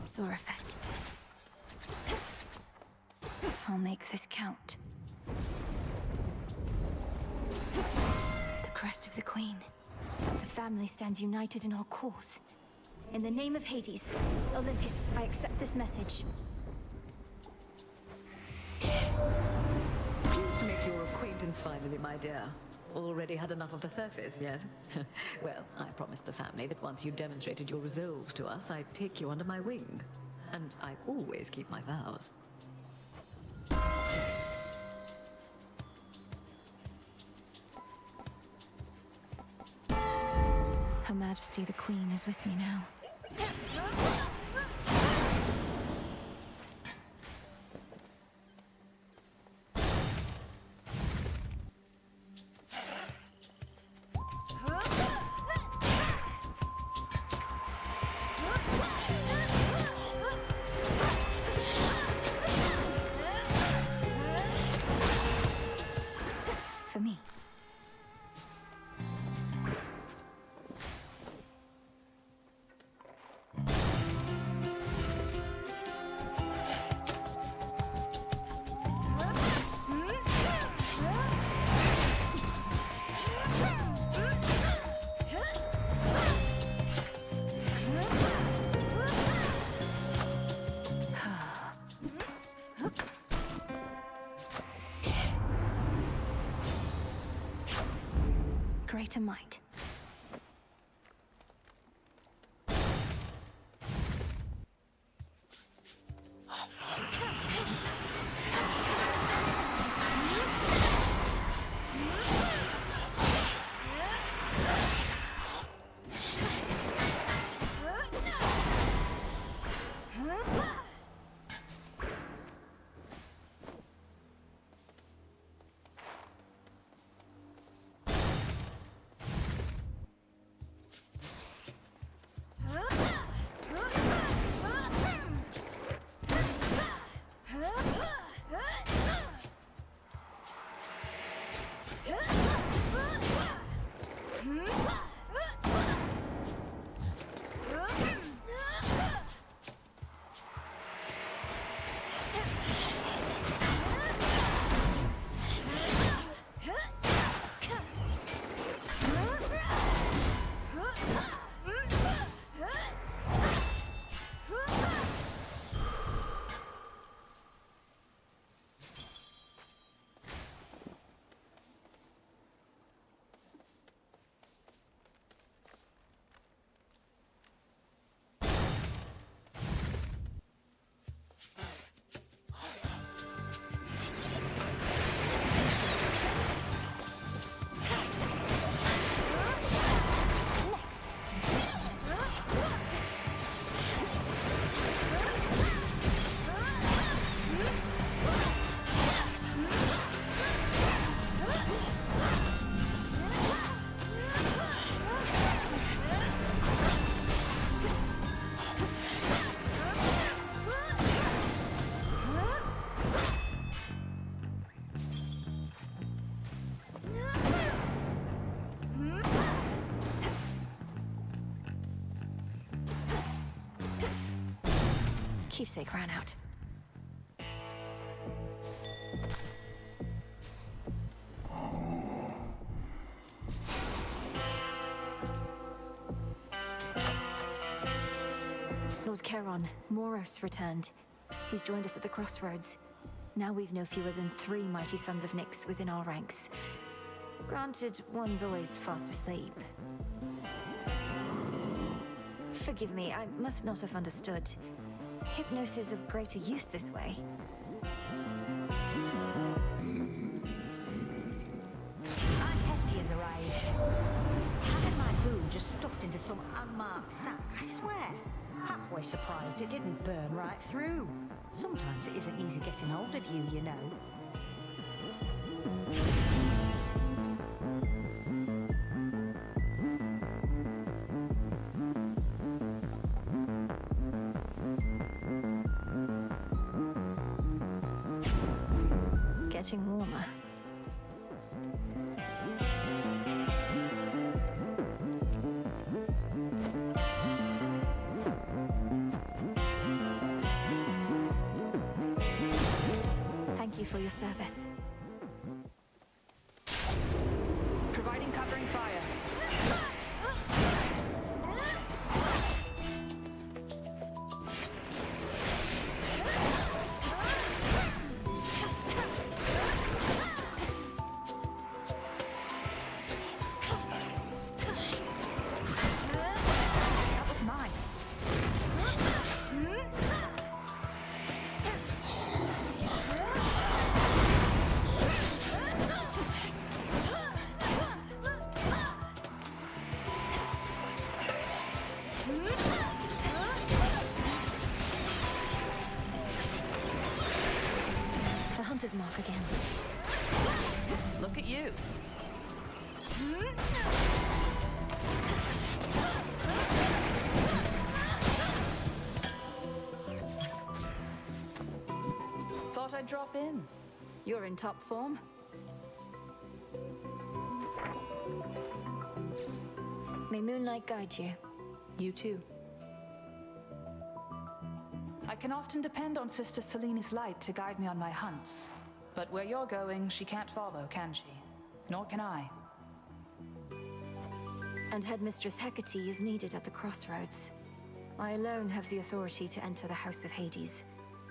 Sore effect. I'll make this count. The crest of the Queen. The family stands united in our cause. In the name of Hades, Olympus, I accept this message. Pleased to make your acquaintance finally, my dear. Already had enough of the surface, yes? Well, I promised the family that once you demonstrated your resolve to us, I'd take you under my wing. And I always keep my vows. Her Majesty the Queen is with me now. For me. Greater might. Keepsake ran out. Lord Charon, Moros returned. He's joined us at the crossroads. Now we've no fewer than 3 mighty sons of Nyx within our ranks. Granted, one's always fast asleep. Forgive me, I must not have understood. Hypnosis of greater use this way. Aunt Hesty has arrived. Having my food just stuffed into some unmarked sack, I swear. Halfway surprised it didn't burn right through. Sometimes it isn't easy getting hold of you, you know. Getting warmer. your service. Providing covering fire. That was mine. The hunter's mark again. Look at you. Thought I'd drop in. You're in top form. May moonlight guide you. You too. I can often depend on Sister Seleni's light to guide me on my hunts. But where you're going, she can't follow, can she? Nor can I. And Headmistress Hecate is needed at the crossroads. I alone have the authority to enter the House of Hades,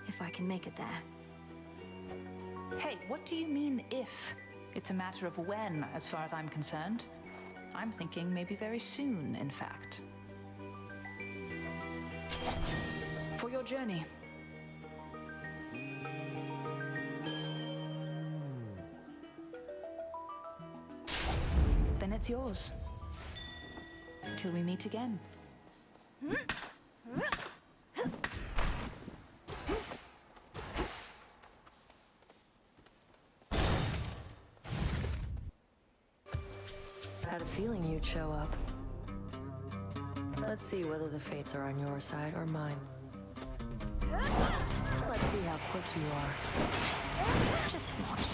if I can make it there. Hey, what do you mean, if? It's a matter of when, as far as I'm concerned. I'm thinking maybe very soon, in fact. For your journey. Then it's yours. Till we meet again. Had a feeling you'd show up. Let's see whether the fates are on your side or mine. Let's see how quick you are. Just watch.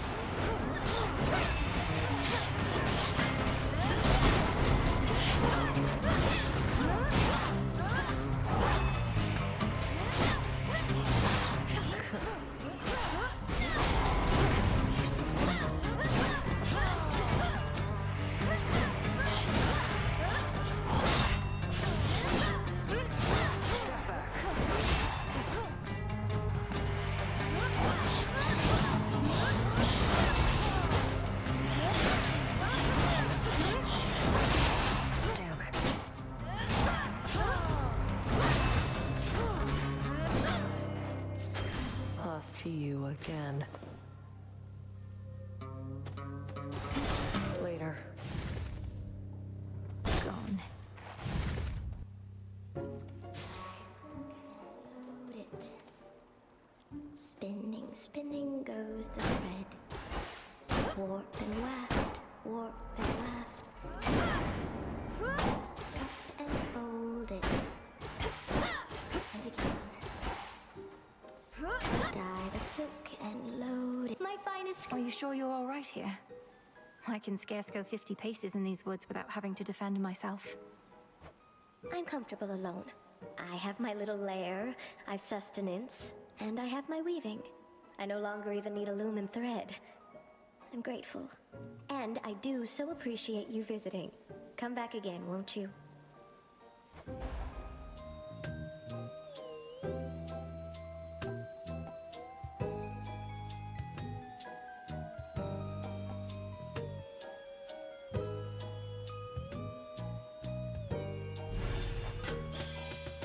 Step back. Damn it. Lost to you again. Later. Gone. Load it. Spinning, spinning goes the thread. Warp and waft, warp and waft. Up and fold it. And again. Dye the silk and load it. My finest. Are you sure you're all right here? I can scarce go 50 paces in these woods without having to defend myself. I'm comfortable alone. I have my little lair, I've sustenance, and I have my weaving. I no longer even need a loom and thread. I'm grateful. And I do so appreciate you visiting. Come back again, won't you?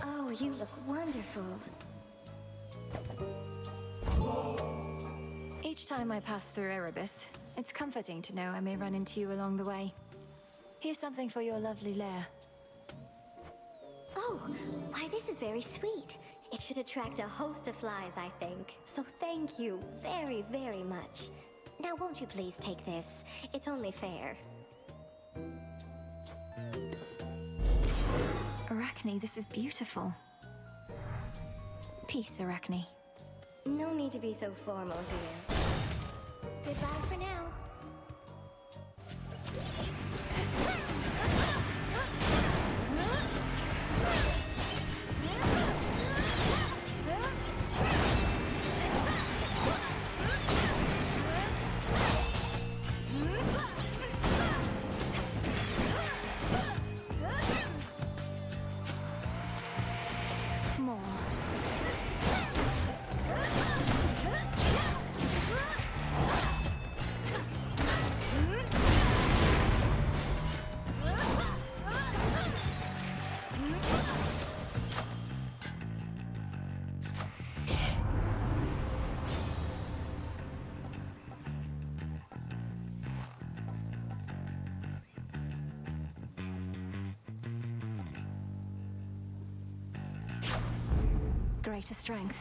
Oh, you look wonderful. Each time I pass through Erebus, it's comforting to know I may run into you along the way. Here's something for your lovely lair. Oh, why this is very sweet. It should attract a host of flies, I think. So thank you very, very much. Now won't you please take this? It's only fair. Arachne, this is beautiful. Peace, Arachne. No need to be so formal here. Goodbye for now. greater strength.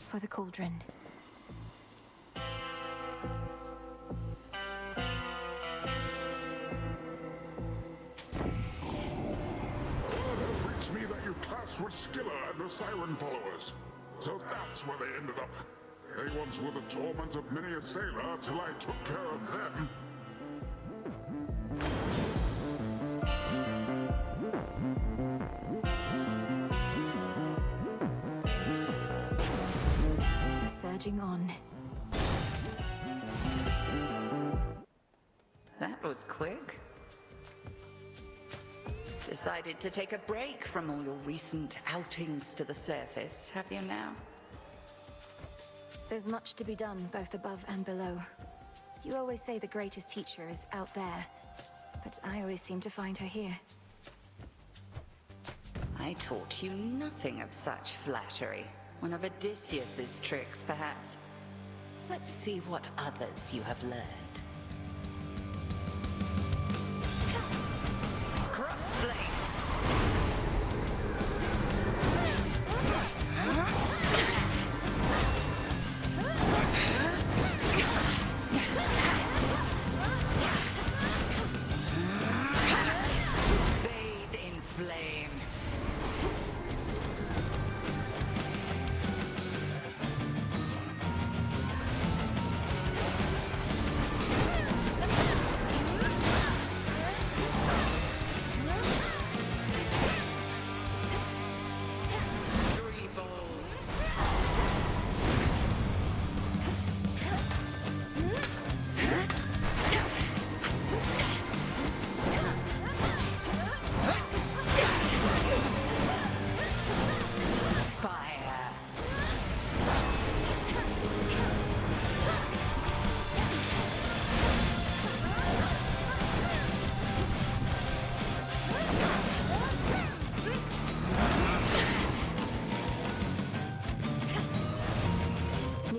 For the cauldron. Me that you clashed with Scylla and the Siren followers. So that's where they ended up. They once were the torment of many a sailor till I took care of them. Surging on. That was quick. Decided to take a break from all your recent outings to the surface, have you now? There's much to be done, both above and below. You always say the greatest teacher is out there, but I always seem to find her here. I taught you nothing of such flattery. One of Odysseus's tricks, perhaps. Let's see what others you have learned.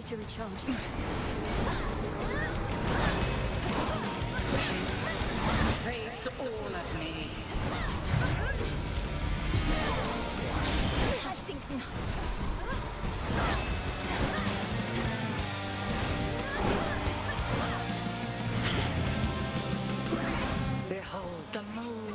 To recharge. Face all of me. I think not. Behold the moon.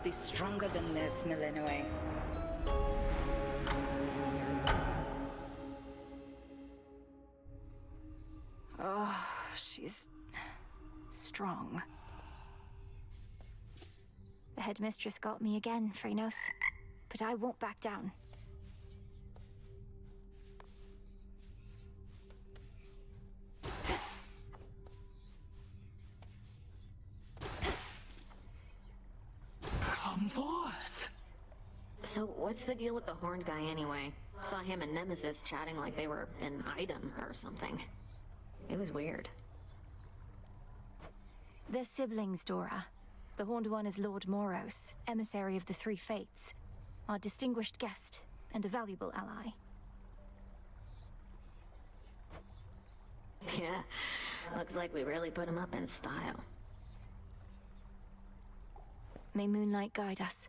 Be stronger than this, Millenoi. Oh, she's strong. The headmistress got me again, Phrynos, but I won't back down. Come forth. So what's the deal with the horned guy anyway? Saw him and Nemesis chatting like they were an item or something. It was weird. They're siblings, Dora. The horned one is Lord Moros, emissary of the Three Fates, our distinguished guest and a valuable ally. Yeah, looks like we really put him up in style. May moonlight guide us.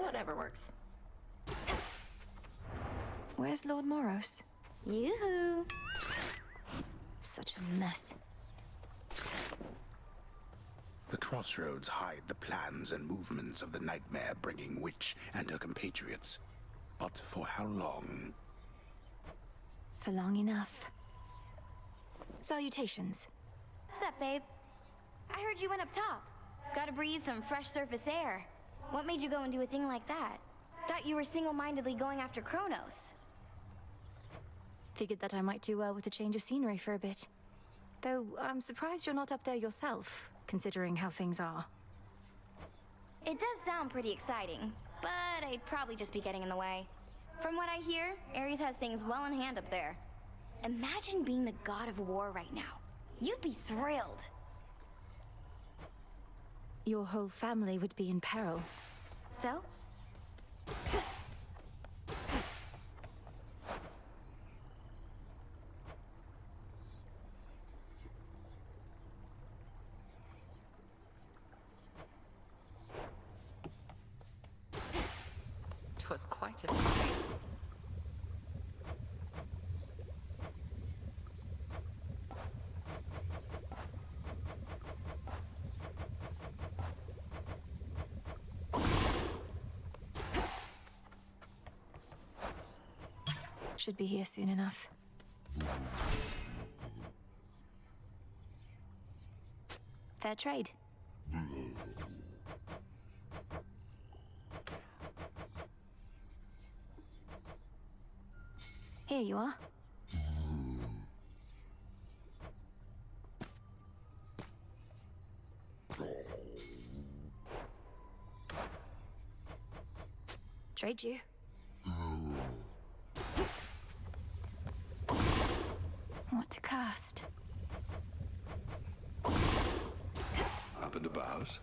Whatever works. Where's Lord Moros? Yoo-hoo! Such a mess. The crossroads hide the plans and movements of the nightmare-bringing witch and her compatriots. But for how long? For long enough. Salutations. Sup, babe? I heard you went up top. Gotta breathe some fresh surface air. What made you go and do a thing like that? Thought you were single-mindedly going after Kronos. Figured that I might do well with a change of scenery for a bit. Though I'm surprised you're not up there yourself, considering how things are. It does sound pretty exciting, but I'd probably just be getting in the way. From what I hear, Ares has things well in hand up there. Imagine being the god of war right now. You'd be thrilled. Your whole family would be in peril. So? It was quite a fight. Should be here soon enough. Fair trade. Here you are. Trade you. What to cast? Up and about.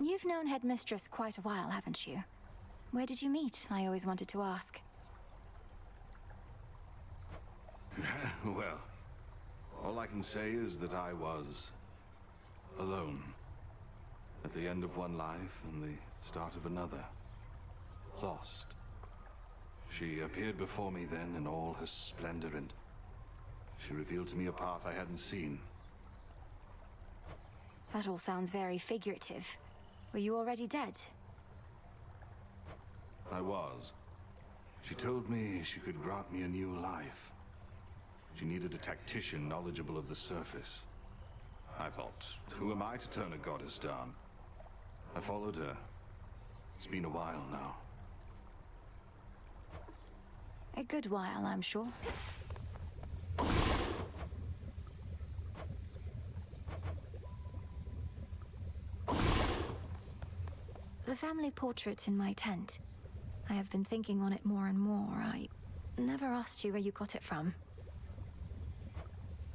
You've known Headmistress quite a while, haven't you? Where did you meet? I always wanted to ask. Well, all I can say is that I was alone. At the end of one life and the start of another. Lost. She appeared before me then in all her splendor, and she revealed to me a path I hadn't seen. That all sounds very figurative. Were you already dead? I was. She told me she could grant me a new life. She needed a tactician knowledgeable of the surface. I thought, who am I to turn a goddess down? I followed her. It's been a while now. A good while, I'm sure. The family portrait in my tent. I have been thinking on it more and more. I never asked you where you got it from.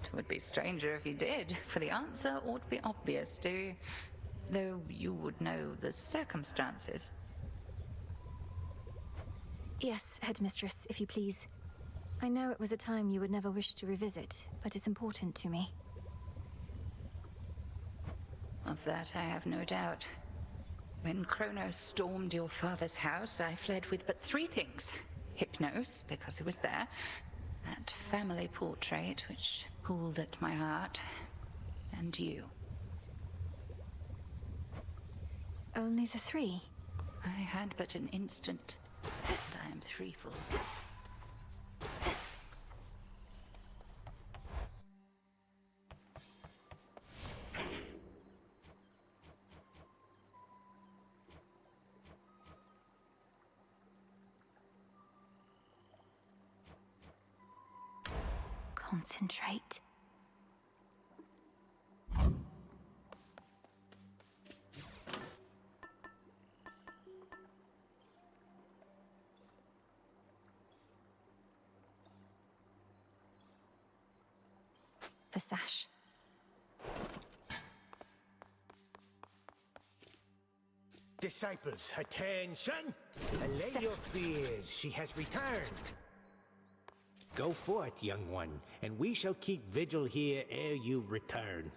It would be stranger if you did, for the answer ought to be obvious, though you would know the circumstances. Yes, Headmistress, if you please. I know it was a time you would never wish to revisit, but it's important to me. Of that I have no doubt. When Kronos stormed your father's house, I fled with but 3 things. Hypnos, because it was there. That family portrait, which pulled at my heart. And you. Only the 3? I had but an instant, and I am threefold. Concentrate. The sash. Disciples, attention! Allay Set. your fears, she has returned. Go forth, young one, and we shall keep vigil here ere you return.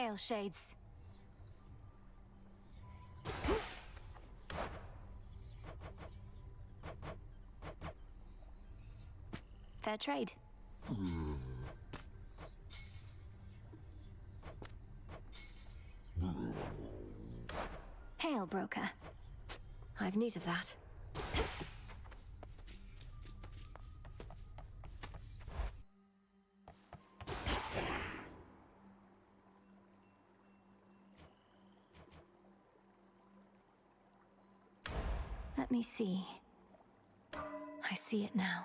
Hail, Shades. Fair trade. Hail, broker. I've need of that. Let me see. I see it now.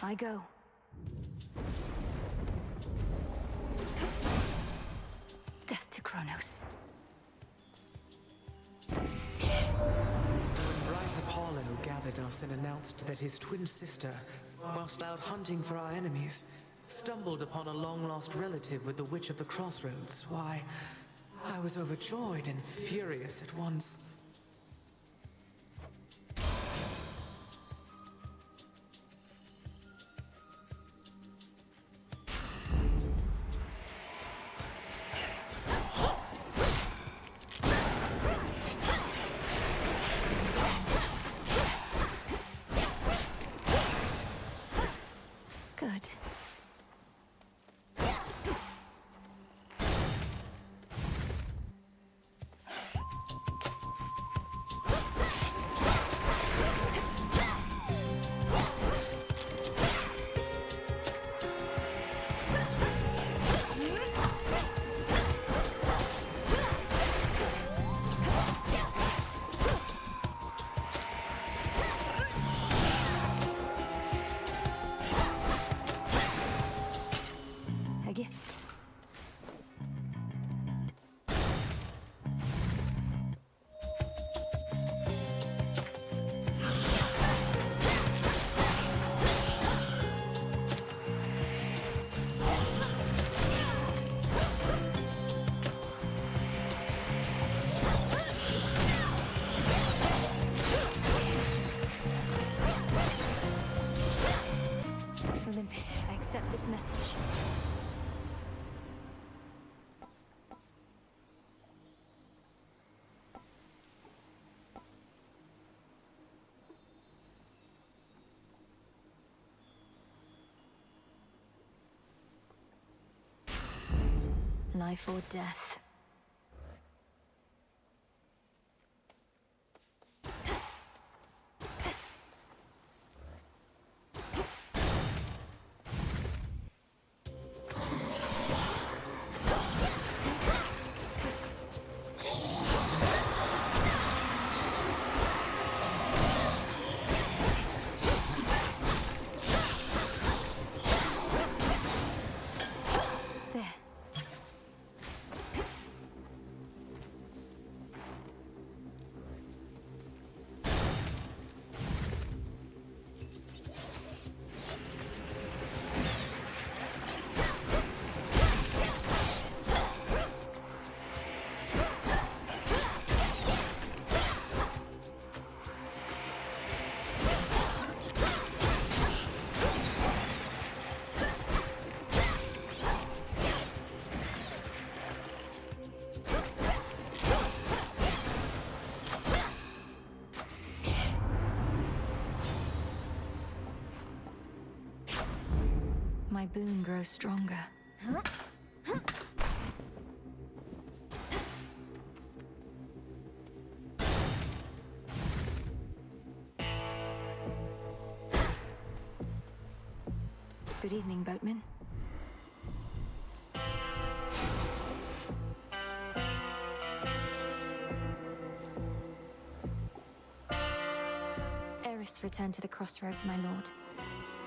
I go. Death to Kronos. When bright Apollo gathered us and announced that his twin sister, whilst out hunting for our enemies, stumbled upon a long-lost relative with the Witch of the Crossroads, why, I was overjoyed and furious at once. Good. A gift. Olympus, I accept this message. Life or death. There. My boon grows stronger. Good evening, boatman. Eris returned to the crossroads, my lord.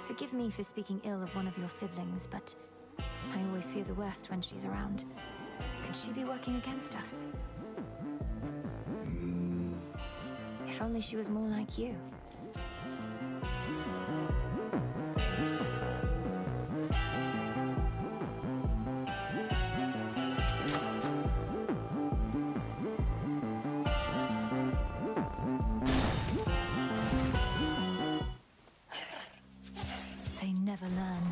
Forgive me for speaking ill of one of your siblings, but I always fear the worst when she's around. Could she be working against us? If only she was more like you. They never learn.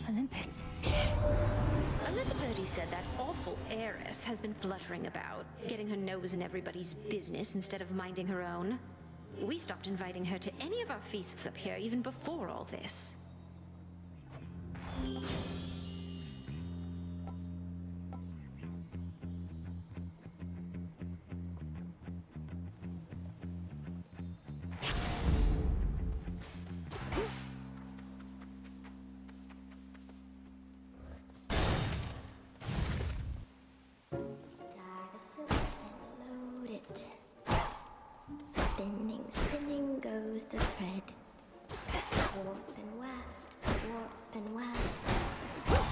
Olympus. A little birdie said that awful heiress has been fluttering about, getting her nose in everybody's business instead of minding her own. We stopped inviting her to any of our feasts up here even before all this. Spinning, spinning goes the thread. Warp and waft, warp and waft. Cut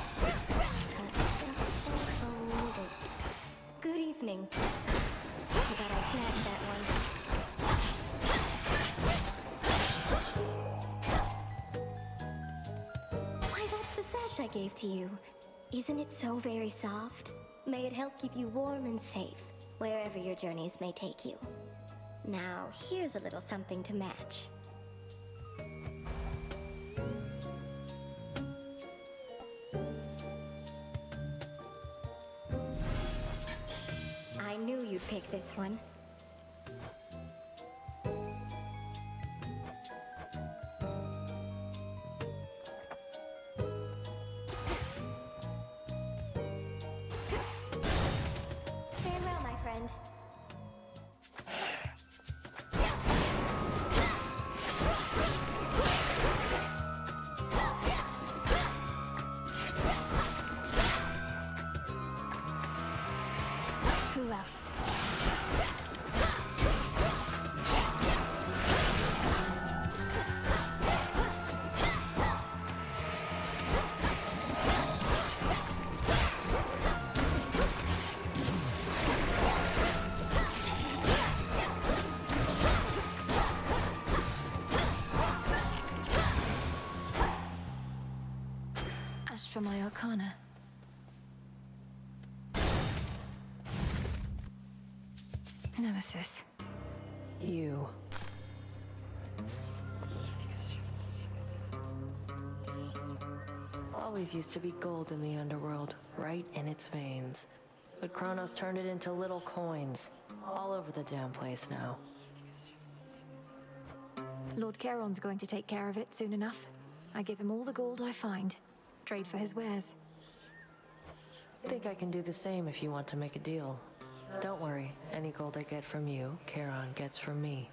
it and fold it. Good evening. Forgot I snagged that one. Why, that's the sash I gave to you. Isn't it so very soft? May it help keep you warm and safe, wherever your journeys may take you. Now, here's a little something to match. I knew you'd pick this one. Farewell, my friend. Who else? Ash for my arcana. Nemesis. You. Always used to be gold in the underworld, right in its veins. But Kronos turned it into little coins, all over the damn place now. Lord Charon's going to take care of it soon enough. I give him all the gold I find. Trade for his wares. Think I can do the same if you want to make a deal. Don't worry, any gold I get from you, Charon gets from me.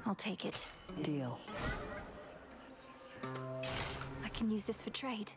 I'll take it. Deal. I can use this for trade.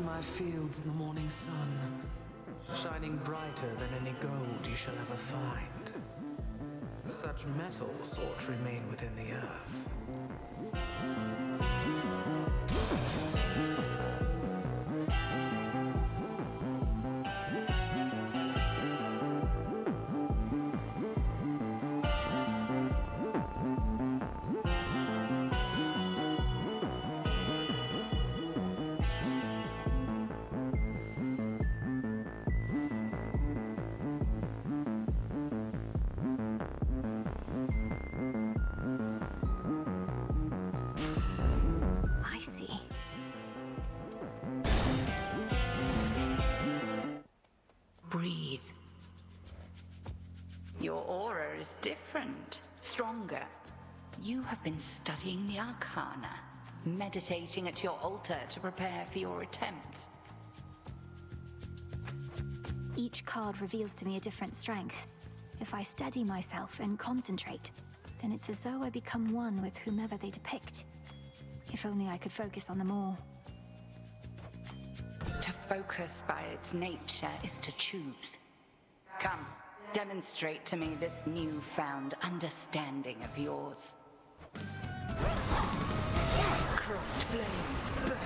my fields in the morning sun, shining brighter than any gold you shall ever find. Such metals ought to remain within the earth. I see. Breathe. Your aura is different, stronger. You have been studying the Arcana, meditating at your altar to prepare for your attempts. Each card reveals to me a different strength. If I steady myself and concentrate, then it's as though I become one with whomever they depict. If only I could focus on them all. To focus by its nature is to choose. Come, demonstrate to me this newfound understanding of yours. Crossed flames burn.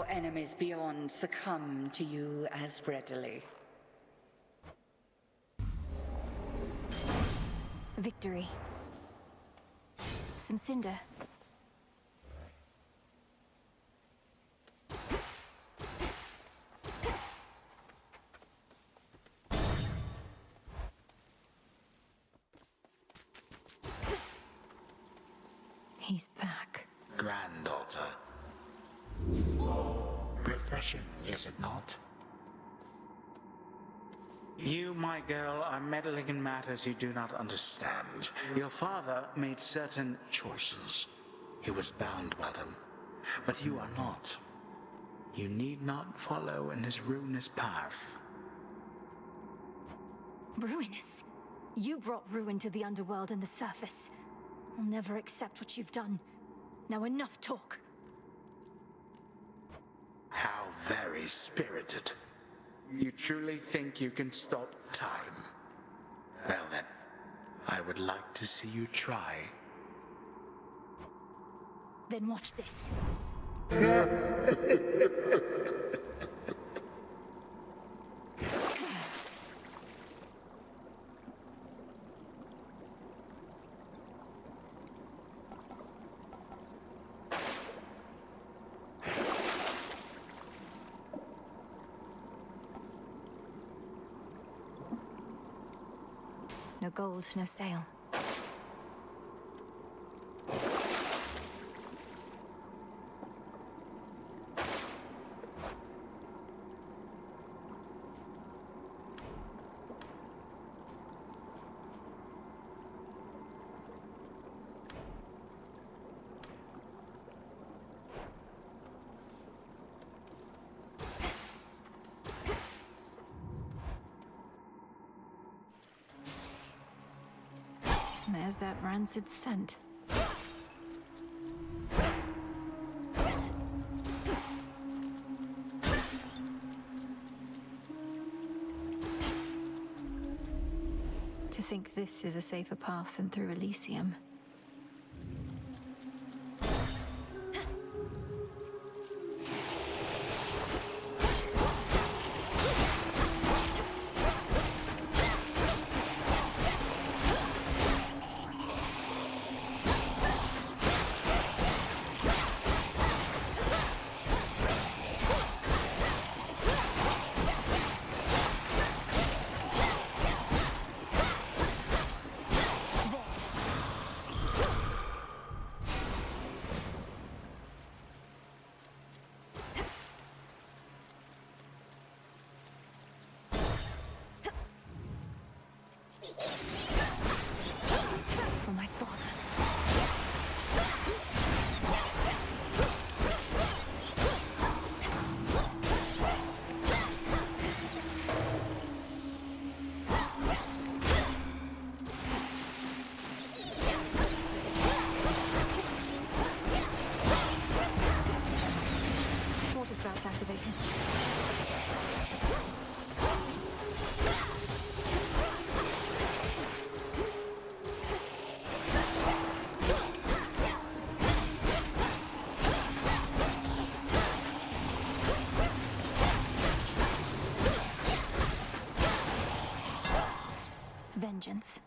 Enemies beyond succumb to you as readily. Victory. Some cinder. He's back. granddaughter. Refreshing, is it not? You, my girl, are meddling in matters you do not understand. Your father made certain choices. He was bound by them. But you are not. You need not follow in his ruinous path. Ruinous? You brought ruin to the underworld and the surface. I'll never accept what you've done. Now enough talk. How very spirited. You truly think you can stop time? Well then, I would like to see you try. Then watch this. No gold, no sail. There's that rancid scent. To think this is a safer path than through Elysium. For my father. Water spouts activated. Vengeance.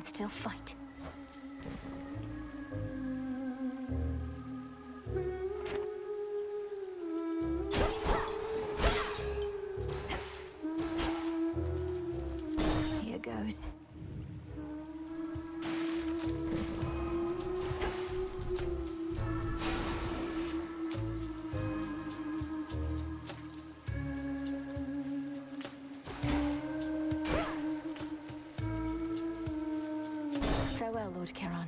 Still fight. Here goes. Farewell, Lord Charon.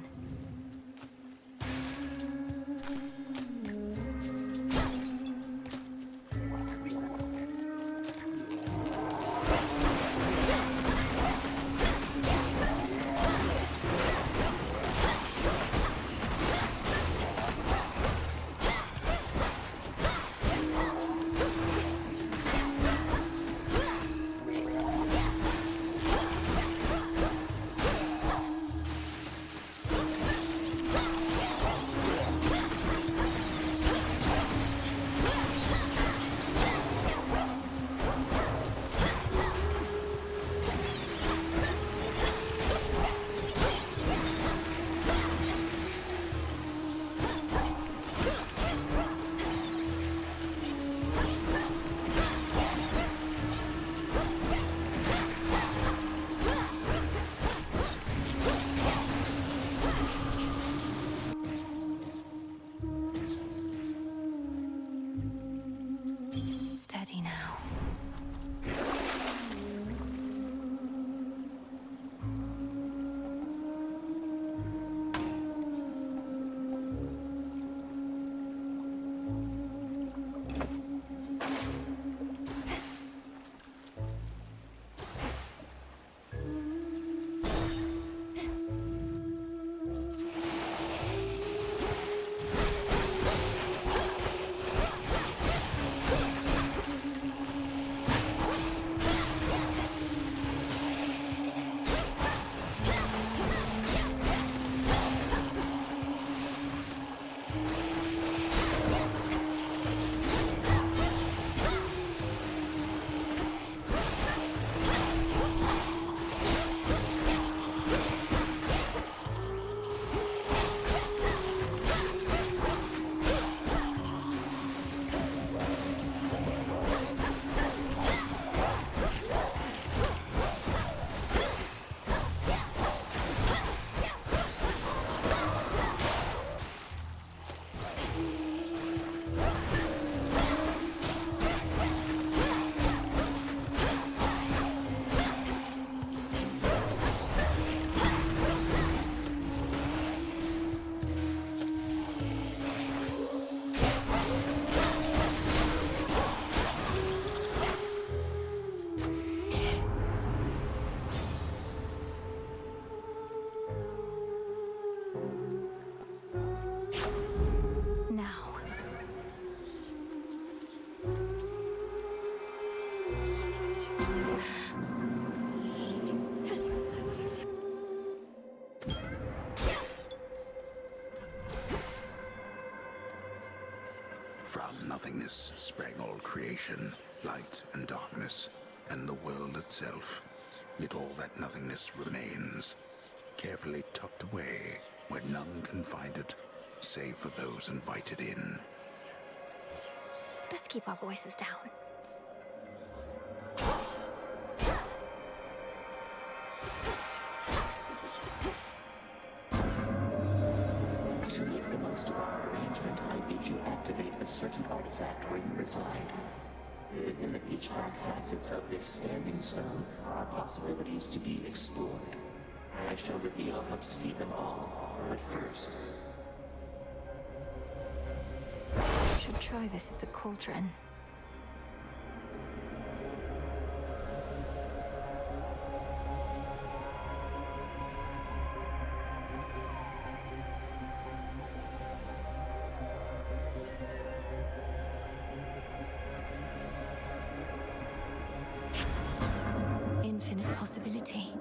this sprang all creation, light and darkness, and the world itself. Yet all that nothingness remains, carefully tucked away where none can find it, save for those invited in. Best keep our voices down. To make the most of our arrangement, I bid you activate a certain artifact where you reside. Within the pitch-black facets of this standing stone are possibilities to be explored. I shall reveal how to see them all, but first... Should try this at the cauldron. Infinite possibility.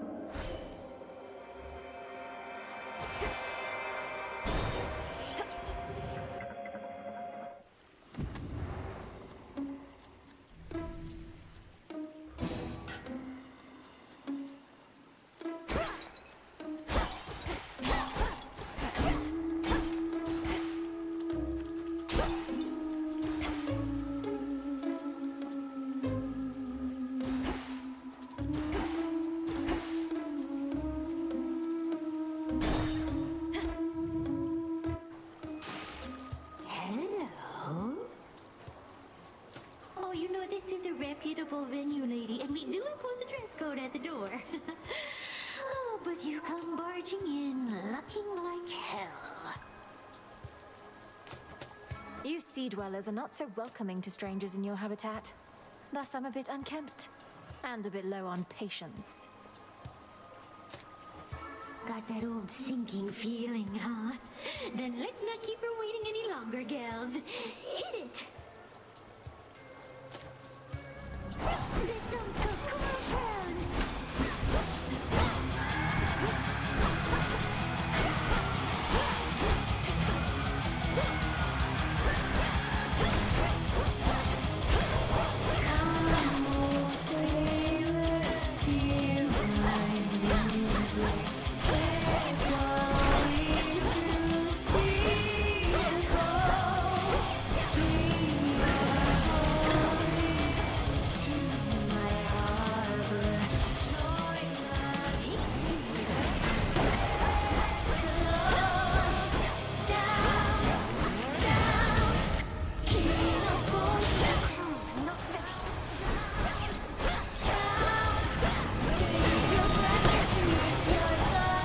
Reputable venue, lady, and we do impose a dress code at the door. Oh, but you come barging in, looking like hell. You sea dwellers are not so welcoming to strangers in your habitat. Thus, I'm a bit unkempt and a bit low on patience. Got that old sinking feeling, huh? Then let's not keep her waiting any longer, gals. Hit it! This song's called Coral Crown. Come on, sailors, hear my music. We're going to sea and go. Bring your home to my harbor. Join the tasty down, down. King of boys, not finished. Down, say goodbye to it. You're gonna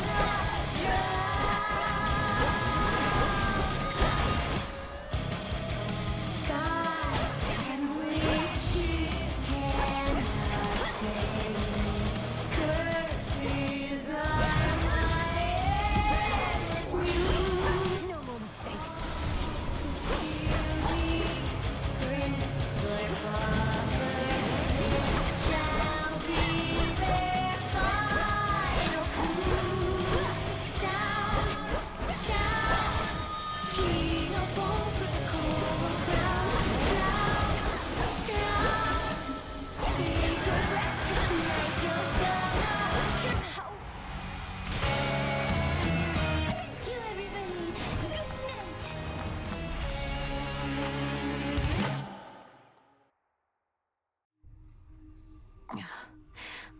drown. Gods and witches cannot tame. Curses are my endless muse. No more mistakes. Hear me, Prince or Father. This shall be their final cruise. Down, down. King of bones with a coral crown. Drown, drown. Say goodbye, 'cause tonight you're gonna drown. Thank you, everybody. Good night.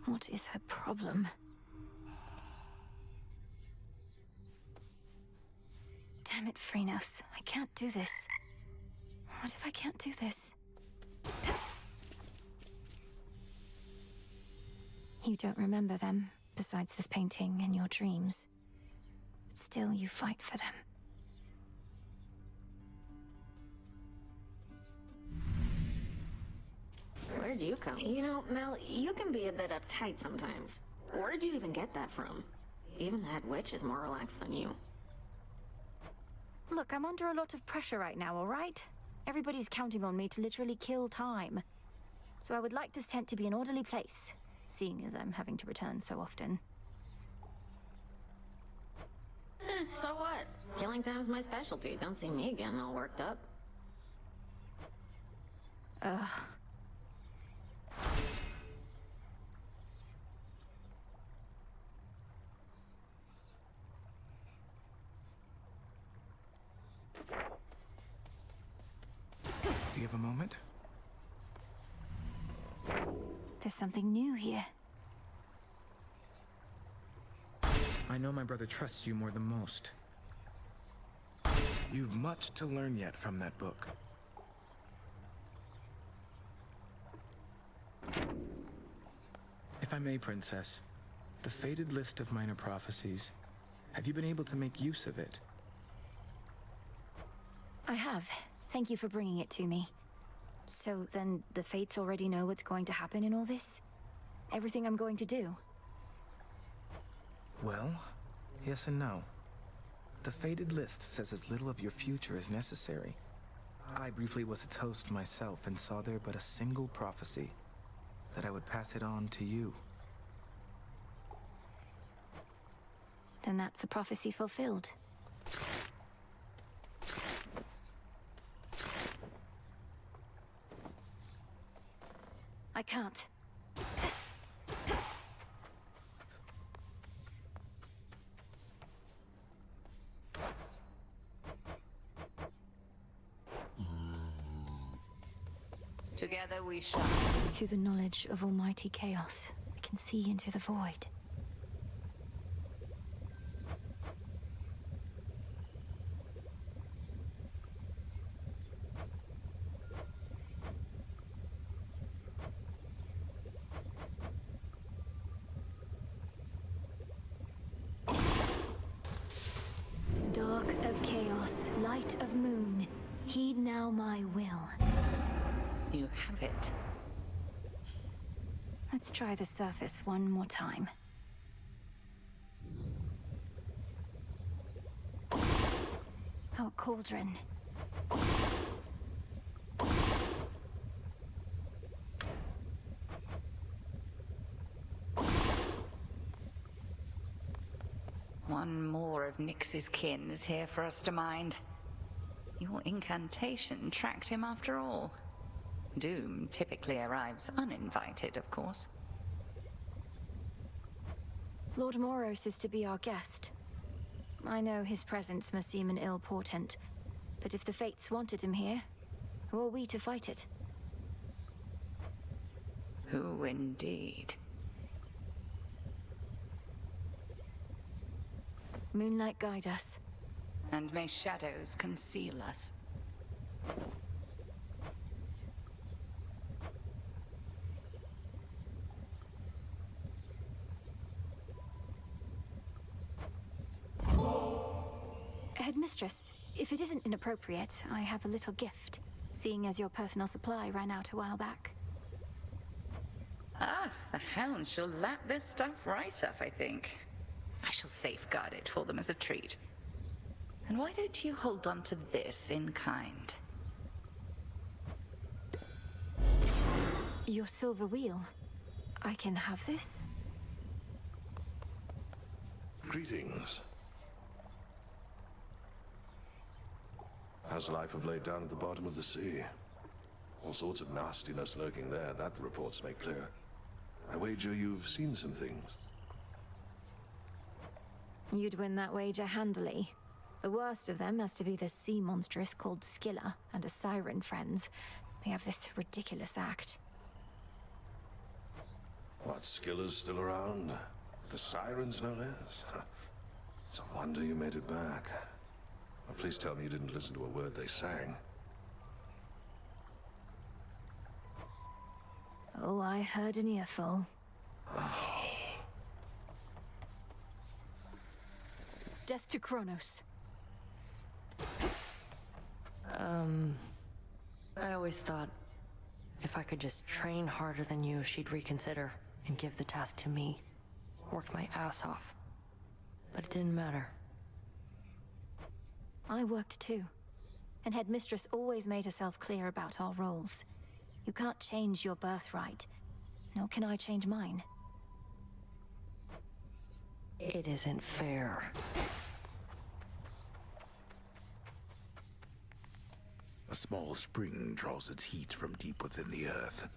What is her problem? Damn it, Phrynos. I can't do this. What if I can't do this? You don't remember them, besides this painting and your dreams. But still, you fight for them. Where'd you come? You know, Mel, you can be a bit uptight sometimes. Where'd you even get that from? Even that witch is more relaxed than you. Look, I'm under a lot of pressure right now, all right? Everybody's counting on me to literally kill time. So I would like this tent to be an orderly place, seeing as I'm having to return so often. So what? Killing time's my specialty. Don't see me getting all worked up. Ugh. Do you have a moment? There's something new here. I know my brother trusts you more than most. You've much to learn yet from that book. If I may, Princess, the faded list of minor prophecies, have you been able to make use of it? I have. Thank you for bringing it to me. So then the Fates already know what's going to happen in all this? Everything I'm going to do? Well, yes and no. The faded list says as little of your future as necessary. I briefly was a toast myself and saw there but a single prophecy, that I would pass it on to you. Then that's a prophecy fulfilled. I can't. Together we shall. Through the knowledge of almighty chaos, I can see into the void. Dark of chaos, light of moon, heed now my will. You have it. Let's try the surface one more time. Our cauldron. One more of Nyx's kin is here for us to mind. Your incantation tracked him after all. Doom typically arrives uninvited, of course. Lord Moros is to be our guest. I know his presence must seem an ill portent, but if the Fates wanted him here, who are we to fight it? Who indeed? Moonlight guide us. And may shadows conceal us. Headmistress, if it isn't inappropriate, I have a little gift, seeing as your personal supply ran out a while back. Ah, the hounds shall lap this stuff right up, I think. I shall safeguard it for them as a treat. And why don't you hold on to this in kind? Your silver wheel. I can have this? Greetings. How's life of late down at the bottom of the sea? All sorts of nastiness lurking there, that the reports make clear. I wager you've seen some things. You'd win that wager handily. The worst of them has to be the sea monstrous called Scylla and a siren friends. They have this ridiculous act. What, Scylla's still around? The sirens, no less? It's a wonder you made it back. Well, please tell me you didn't listen to a word they sang. Oh, I heard an earful. Death to Kronos. I always thought if I could just train harder than you, she'd reconsider and give the task to me. Worked my ass off. But it didn't matter. I worked too. And Headmistress always made herself clear about our roles. You can't change your birthright, nor can I change mine. It isn't fair. A small spring draws its heat from deep within the earth.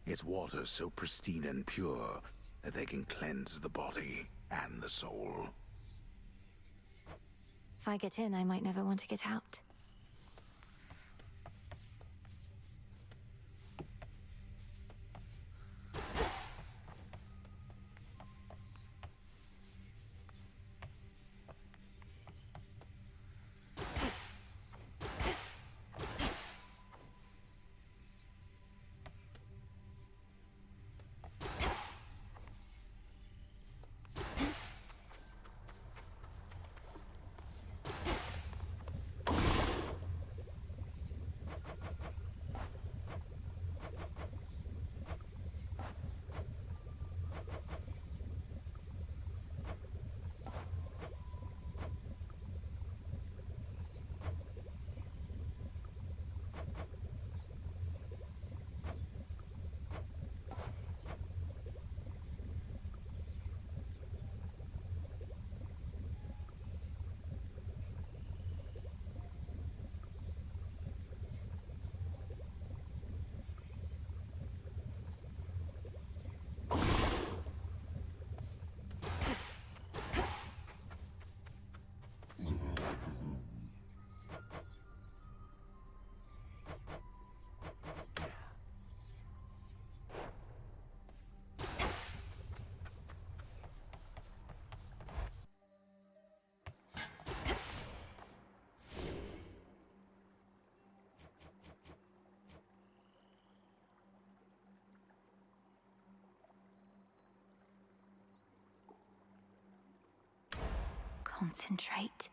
Its waters so pristine and pure that they can cleanse the body and the soul. If I get in, I might never want to get out. Concentrate.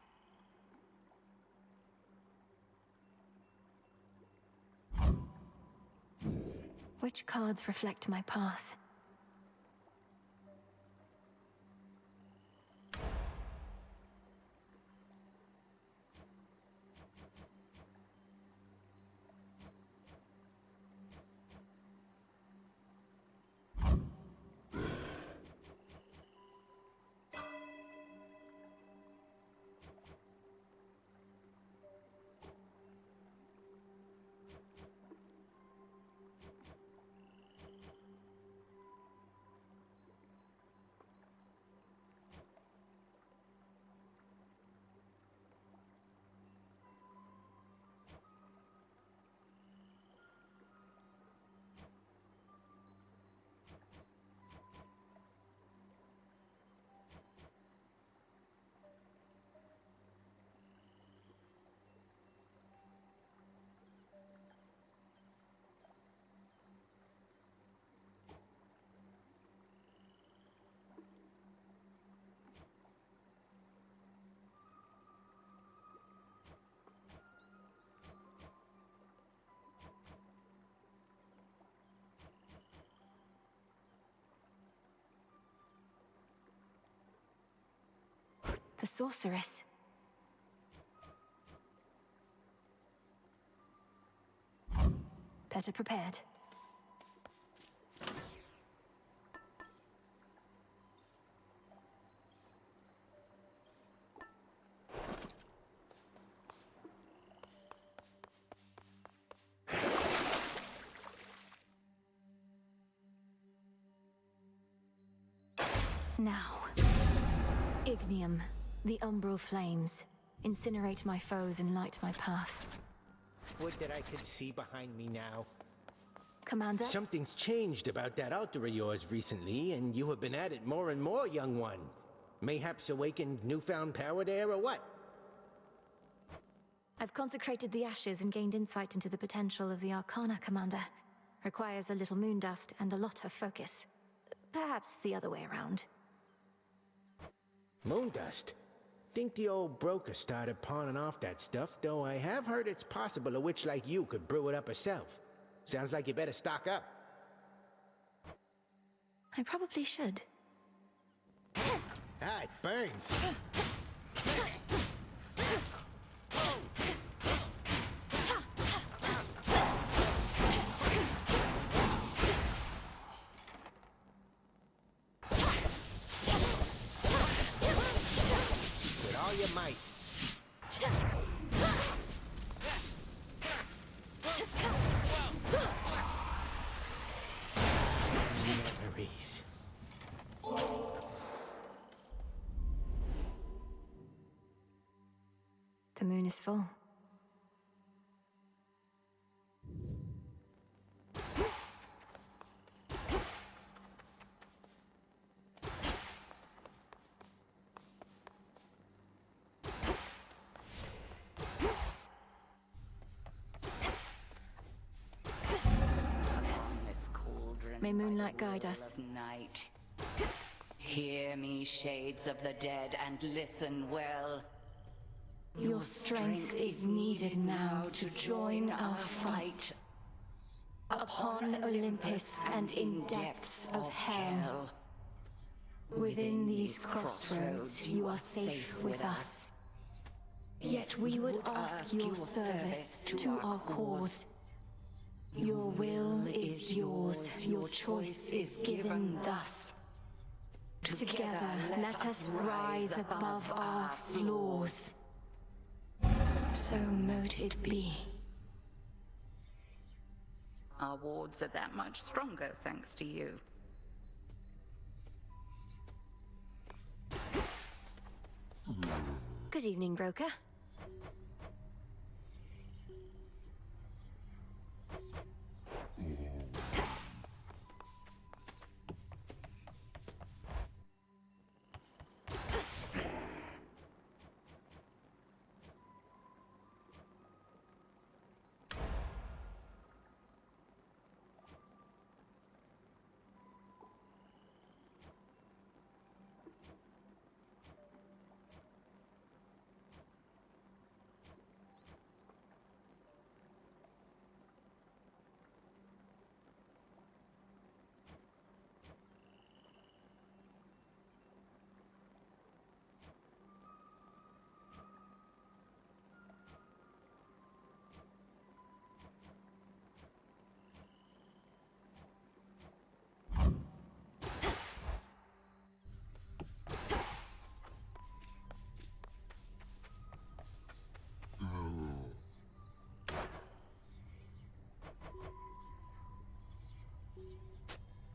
Which cards reflect my path? The sorceress. Better prepared. Now, Ignium, the umbral flames. Incinerate my foes and light my path. Would that I could see behind me now. Commander? Something's changed about that altar of yours recently, and you have been at it more and more, young one. Mayhaps awakened newfound power there, or what? I've consecrated the ashes and gained insight into the potential of the Arcana, Commander. Requires a little moon dust and a lot of focus. Perhaps the other way around. Moondust? Think the old broker started pawning off that stuff, though I have heard it's possible a witch like you could brew it up herself. Sounds like you better stock up. I probably should. Ah, it burns. With all your might. Memories. The moon is full. May moonlight guide us. Night. Hear me, shades of the dead, and listen well. Your strength is needed now to join our fight. Upon Olympus and in depths of hell. Within these crossroads you are safe with us. Yet we would ask your service to our cause. Your will is yours, your choice is given thus. Together, let us rise above our flaws. So mote it be. Our wards are that much stronger thanks to you. Good evening, broker.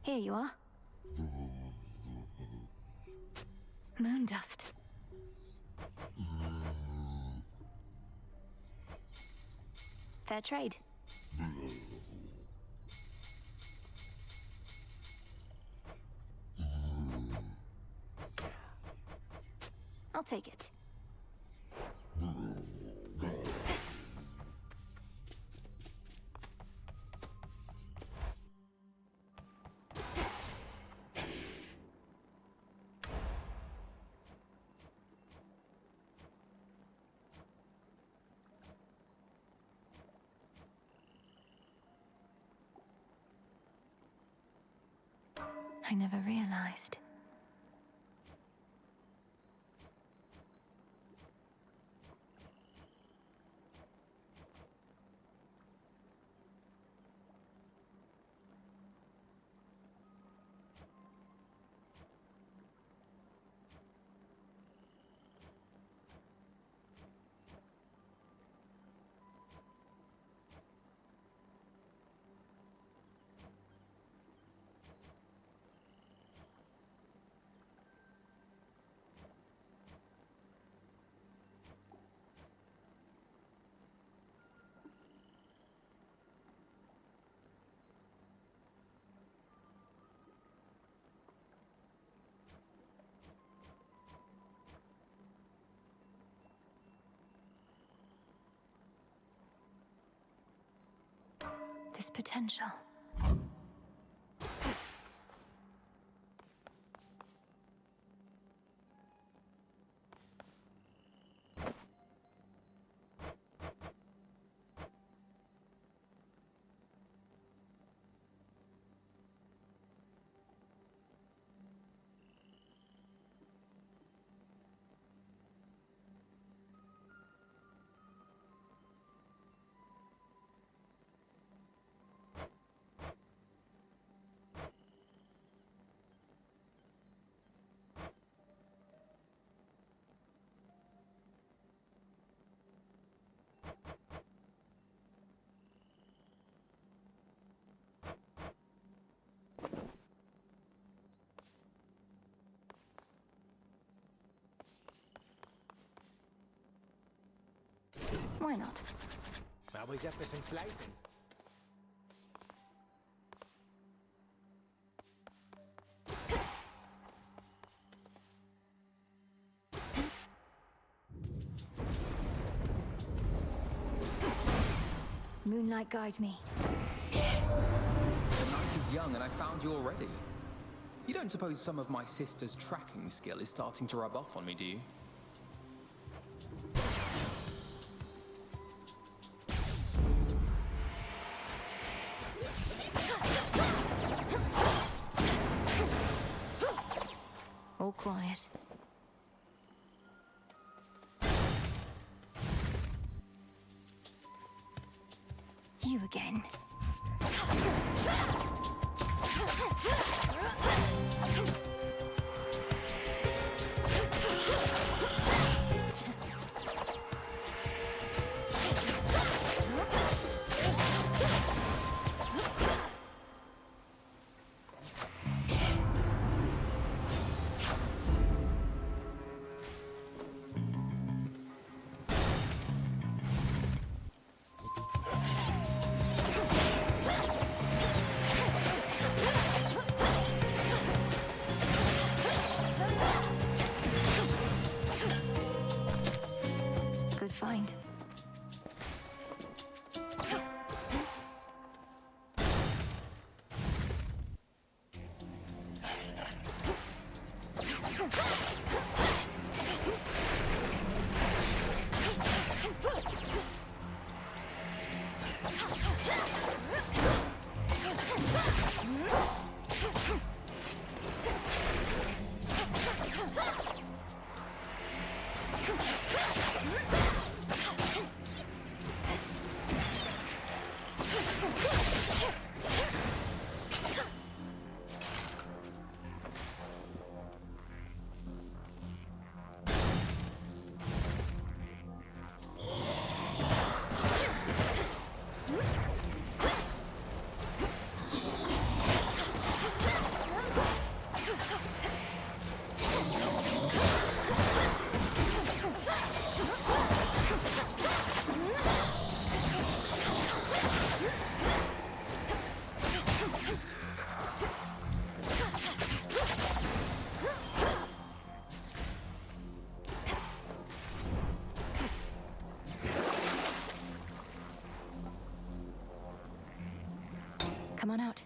Here you are. Moon dust. Fair trade. I'll take it. I never realized. This potential. Why not? Always up for some slicing. Moonlight guide me. The night is young and I found you already. You don't suppose some of my sister's tracking skill is starting to rub off on me, do you? All quiet. You again. Good find. Come on out.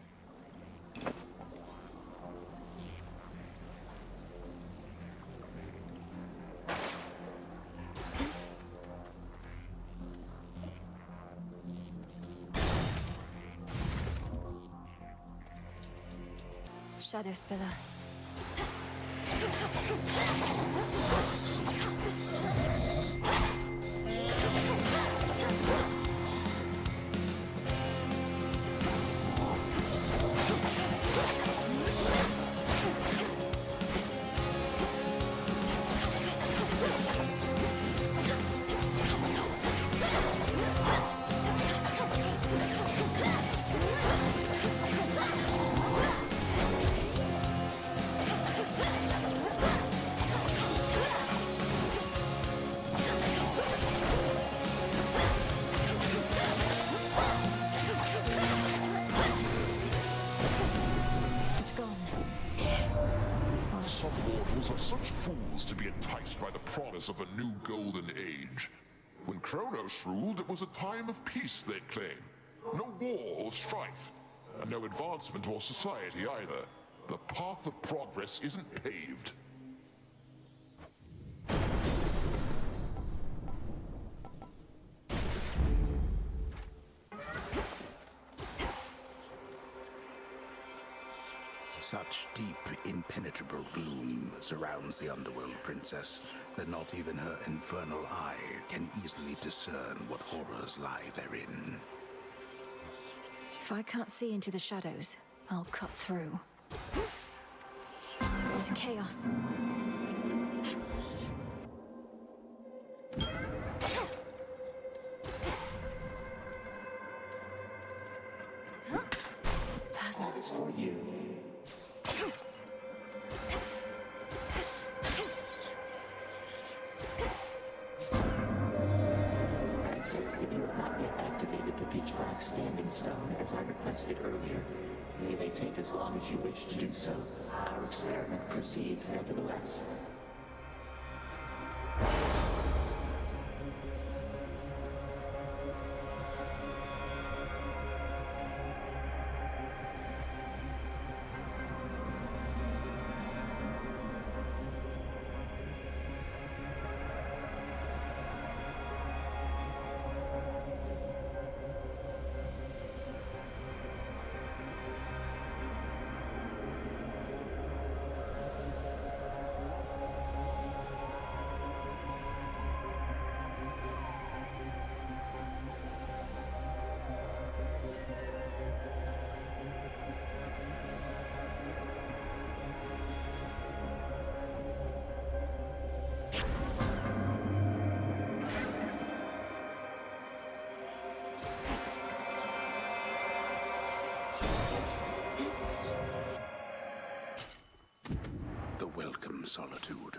Shadow Spiller. Some mortals are such fools to be enticed by the promise of a new golden age. When Kronos ruled, it was a time of peace, they claim. No war or strife, and no advancement or society either. The path of progress isn't paved. Such deep, impenetrable gloom surrounds the underworld, princess, that not even her infernal eye can easily discern what horrors lie therein. If I can't see into the shadows, I'll cut through. To chaos. Plasma. That is for you. black standing stone as I requested earlier. It may take as long as you wish to do so. Our experiment proceeds nevertheless. The welcome solitude.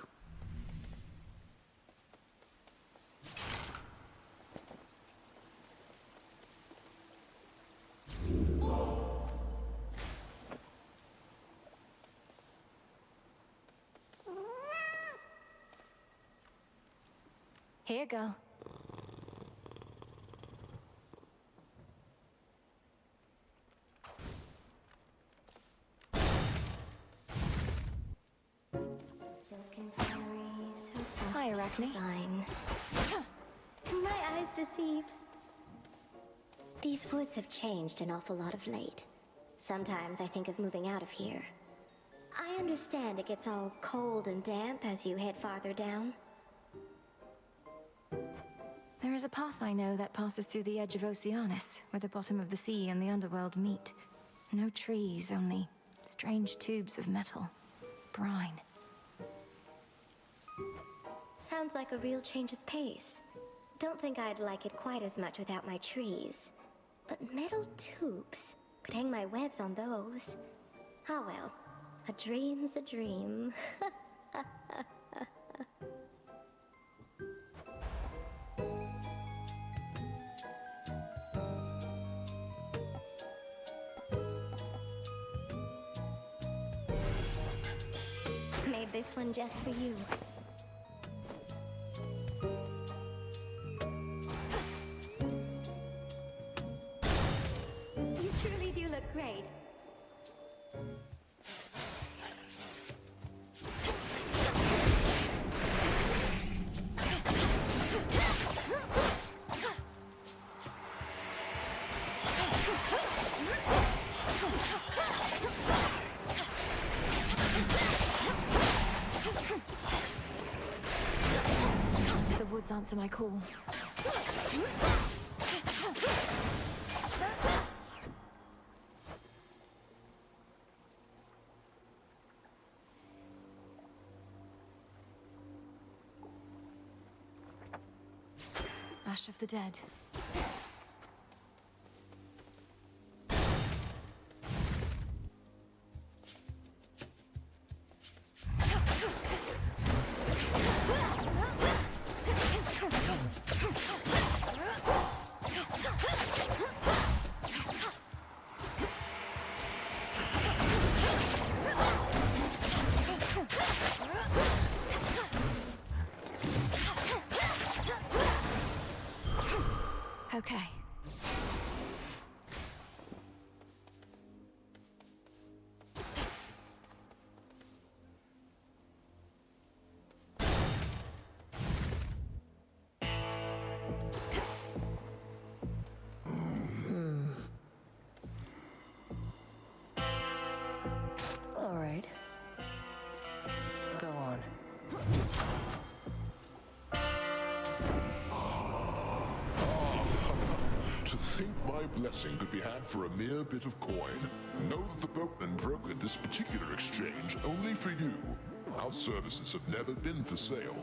Here you go. Silken fairy, so soft. Hi, Arachne. Fine. My eyes deceive. These woods have changed an awful lot of late. Sometimes I think of moving out of here. I understand it gets all cold and damp as you head farther down. There is a path I know that passes through the edge of Oceanus, where the bottom of the sea and the underworld meet. No trees, only strange tubes of metal. Brine. Sounds like a real change of pace. Don't think I'd like it quite as much without my trees. But metal tubes. Could hang my webs on those. Ah well, a dream's a dream. Made this one just for you. You truly do look great. The woods answer my call. Ash of the dead. Okay. All right. Go on. To think my blessing could be had for a mere bit of coin. Know that the boatman brokered this particular exchange only for you. Our services have never been for sale.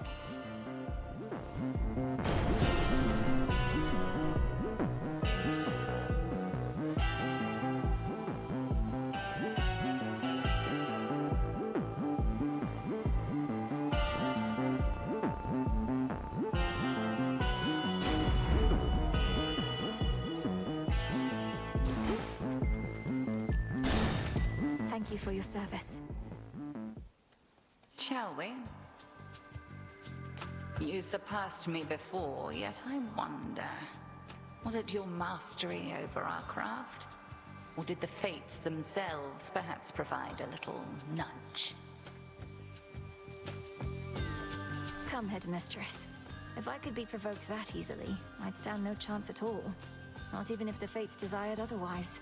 thank you for your service. Shall we? You surpassed me before, yet I wonder, was it your mastery over our craft? Or did the fates themselves perhaps provide a little nudge? Come, headmistress. If I could be provoked that easily, I'd stand no chance at all. Not even if the fates desired otherwise.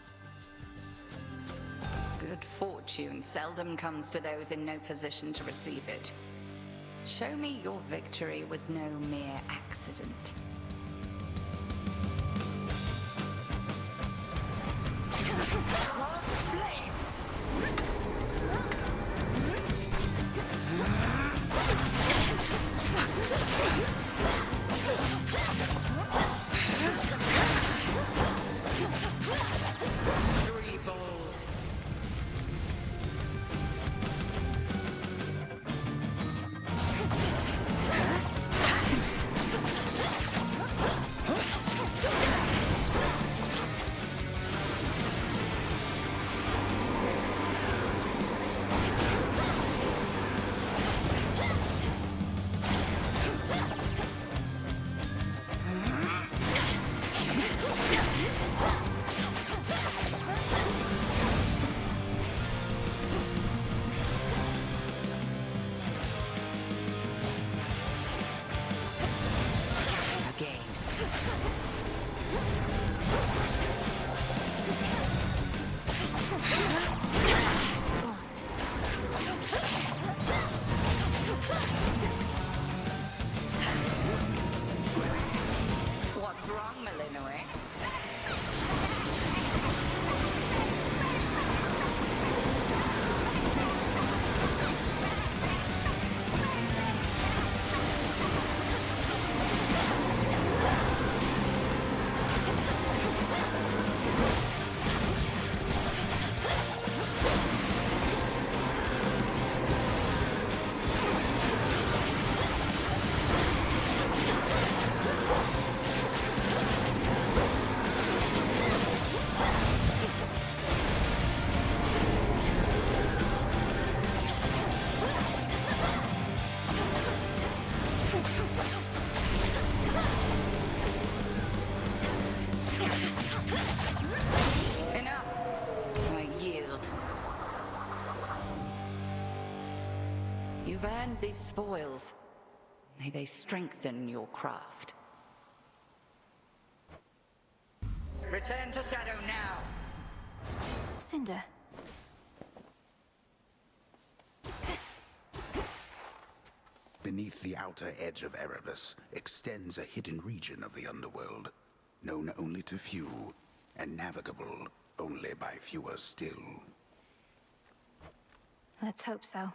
Good fortune seldom comes to those in no position to receive it. Show me your victory was no mere accident. You've earned these spoils. May they strengthen your craft. Return to Shadow now! Cinder. Beneath the outer edge of Erebus extends a hidden region of the underworld, known only to few, and navigable only by fewer still. Let's hope so.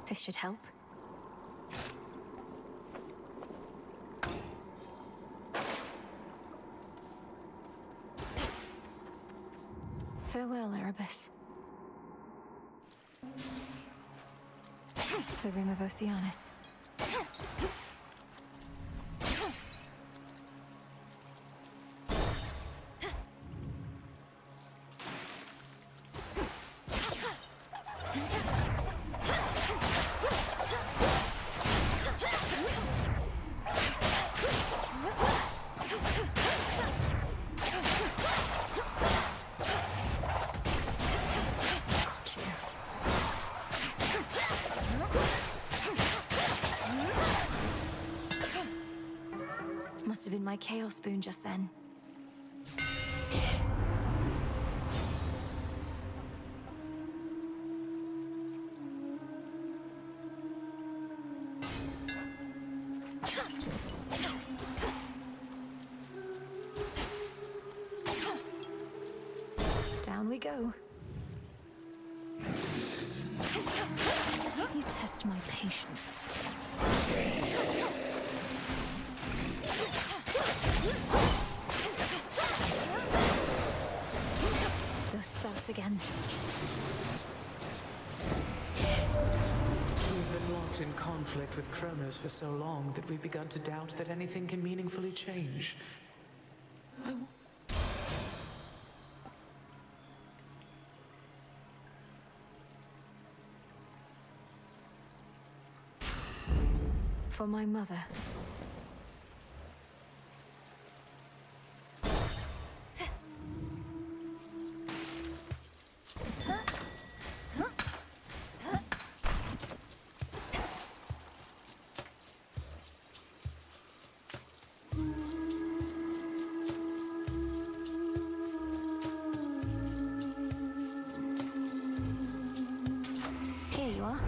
This should help. Farewell, Erebus. The Rim of Oceanus. Must have been my chaos spoon just then. we go. You test my patience. Those spouts again. We've been locked in conflict with Kronos for so long that we've begun to doubt that anything can meaningfully change. For my mother. Here you are.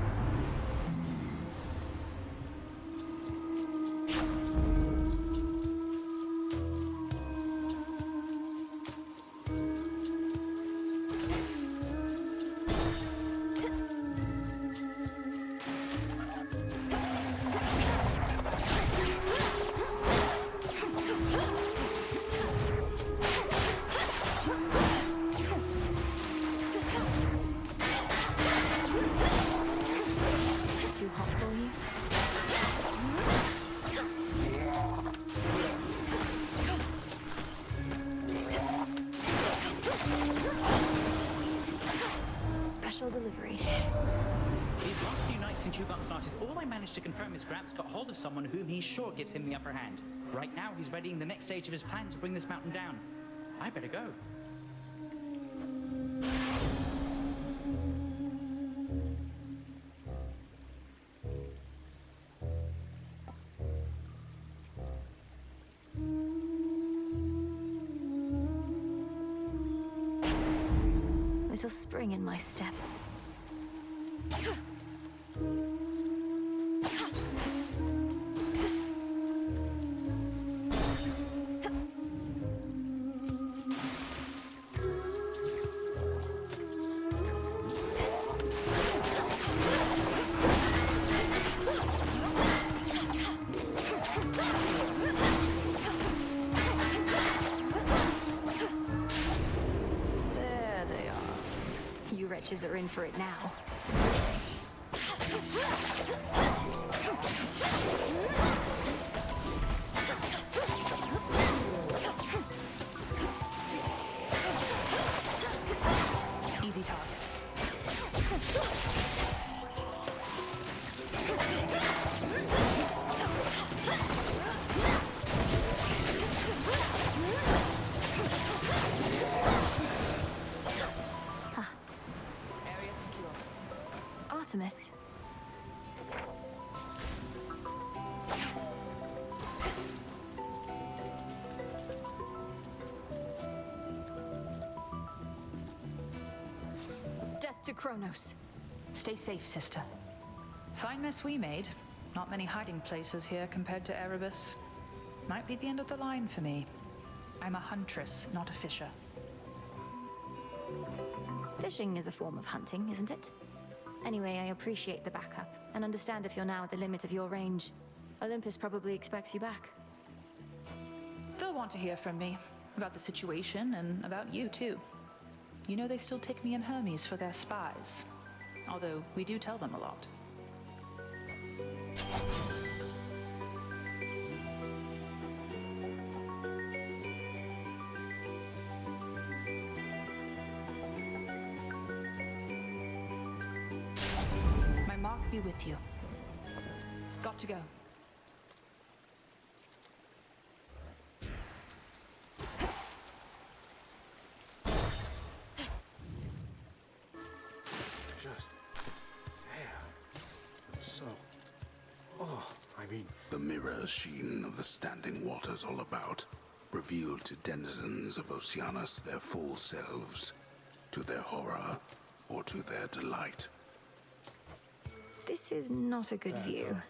Too hot for you? Special delivery. These last few nights since you got started, all I managed to confirm is Gramps got hold of someone whom he's sure gives him the upper hand. Right now, he's readying the next stage of his plan to bring this mountain down. I better go. Little spring in my step. There they are. You wretches are in for it now. Easy target. Area secure. Artemis. Death to Kronos. Stay safe, sister. Fine mess we made. Not many hiding places here compared to Erebus. Might be the end of the line for me. I'm a huntress, not a fisher. Fishing is a form of hunting, isn't it? Anyway, I appreciate the backup, and understand if you're now at the limit of your range. Olympus probably expects you back. They'll want to hear from me. About the situation, and about you, too. You know they still take me and Hermes for their spies. Although, we do tell them a lot. My mark be with you. Got to go. Just... damn. So... oh, I mean... The mirror sheen of the standing waters all about revealed to denizens of Oceanus their full selves, to their horror or to their delight. This is not a good view.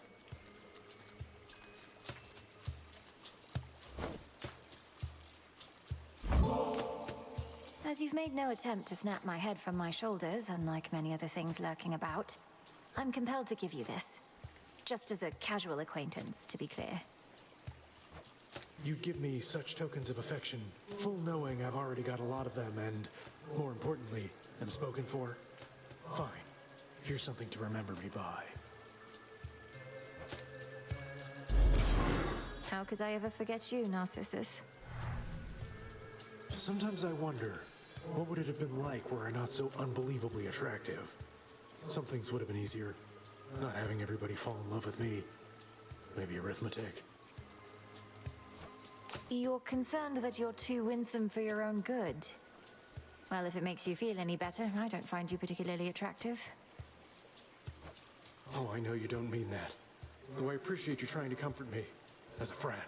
As As you've made no attempt to snap my head from my shoulders, unlike many other things lurking about, I'm compelled to give you this. Just as a casual acquaintance, to be clear. You give me such tokens of affection, full knowing I've already got a lot of them and, more importantly, am spoken for. Fine. Here's something to remember me by. How could I ever forget you, Narcissus? Sometimes I wonder, what would it have been like were I not so unbelievably attractive? Some things would have been easier. Not having everybody fall in love with me. Maybe arithmetic. You're concerned that you're too winsome for your own good. Well, if it makes you feel any better, I don't find you particularly attractive. Oh, I know you don't mean that. Though I appreciate you trying to comfort me, as a friend.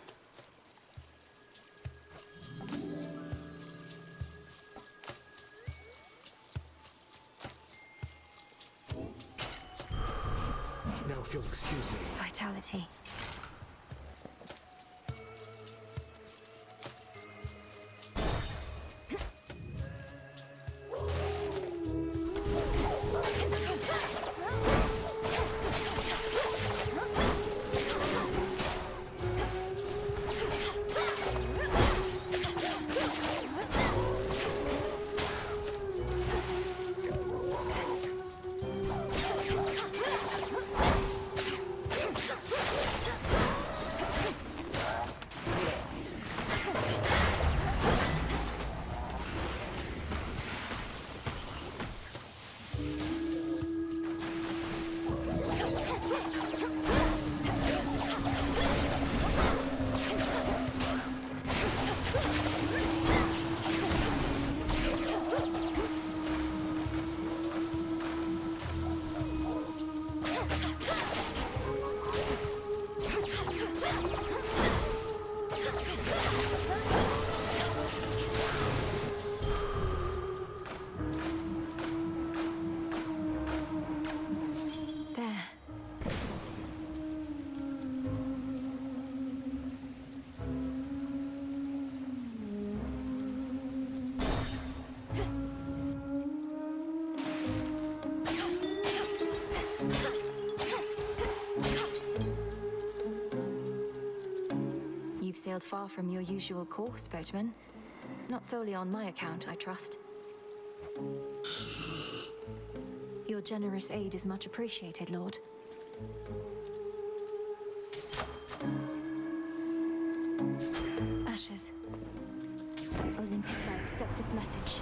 Now, if you'll excuse me. Vitality. You've sailed far from your usual course, boatman. Not solely on my account, I trust. Your generous aid is much appreciated, Lord. Ashes. Olympus, I accept this message.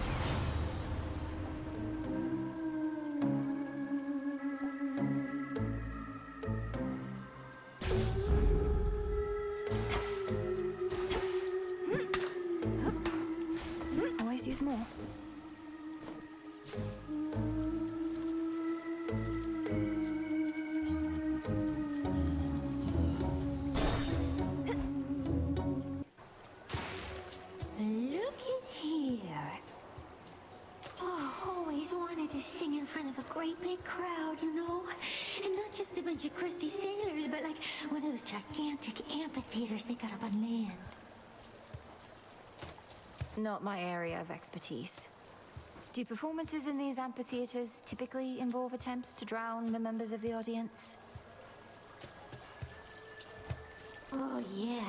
Always use more. Look at here. Oh, always wanted to sing in front of a great big crowd, you know? And not just a bunch of crusty sailors, but like one of those gigantic amphitheaters they got up on land. Not my area of expertise. Do performances in these amphitheaters typically involve attempts to drown the members of the audience? Oh, yeah.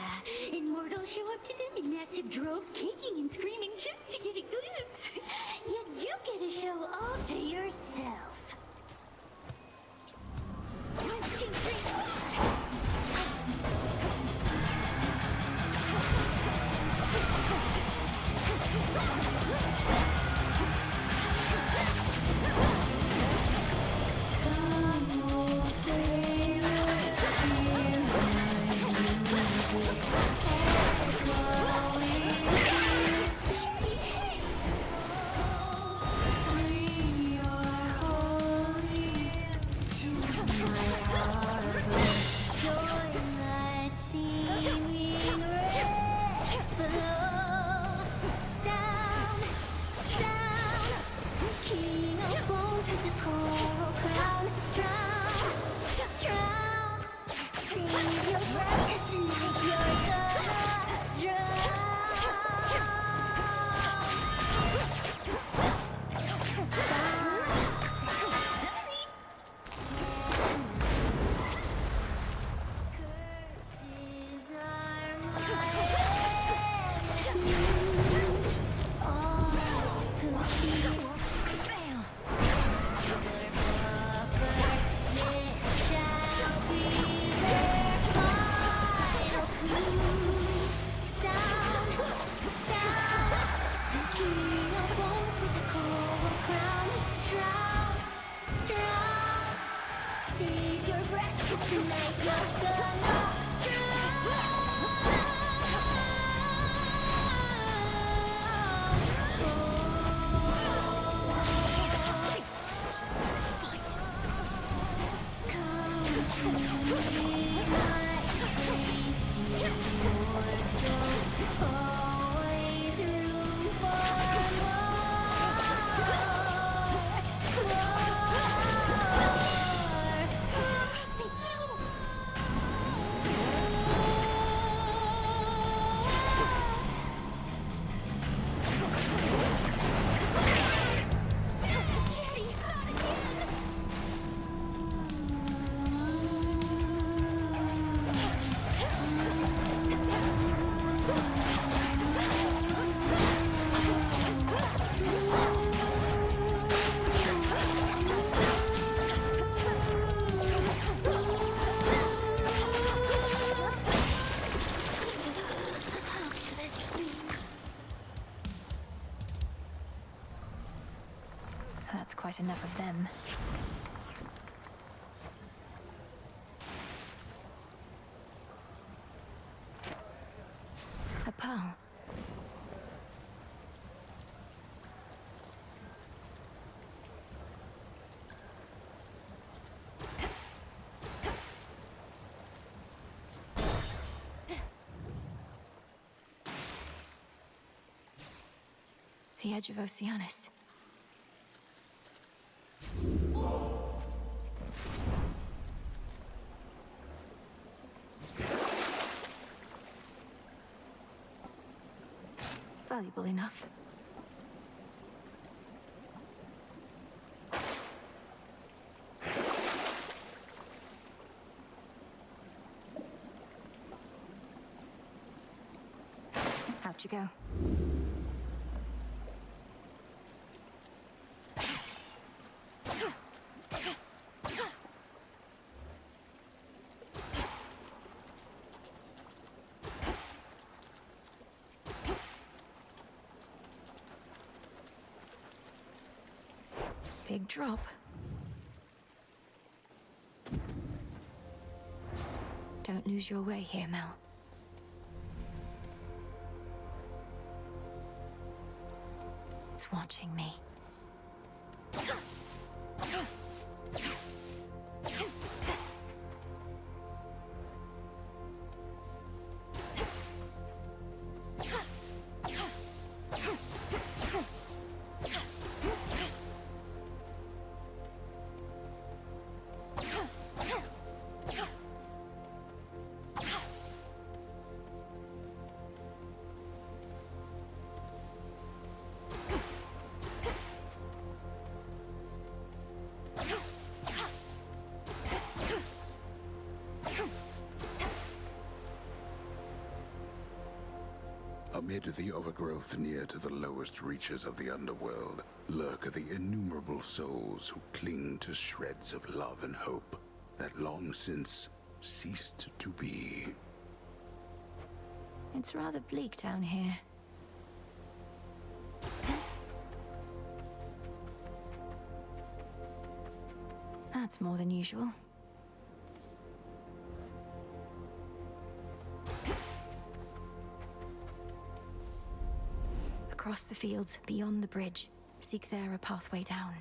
Immortals show up to them in massive droves, kicking and screaming just to get a glimpse. Yet you get a show all to yourself. 1, 2, 3, 4. That's quite enough of them. A pearl. The edge of Oceanus. Valuable enough. Out you go. Big drop. Don't lose your way here, Mel. It's watching me. Amid the overgrowth near to the lowest reaches of the underworld lurk the innumerable souls who cling to shreds of love and hope that long since ceased to be. It's rather bleak down here. That's more than usual. Across the fields, beyond the bridge, seek there a pathway down.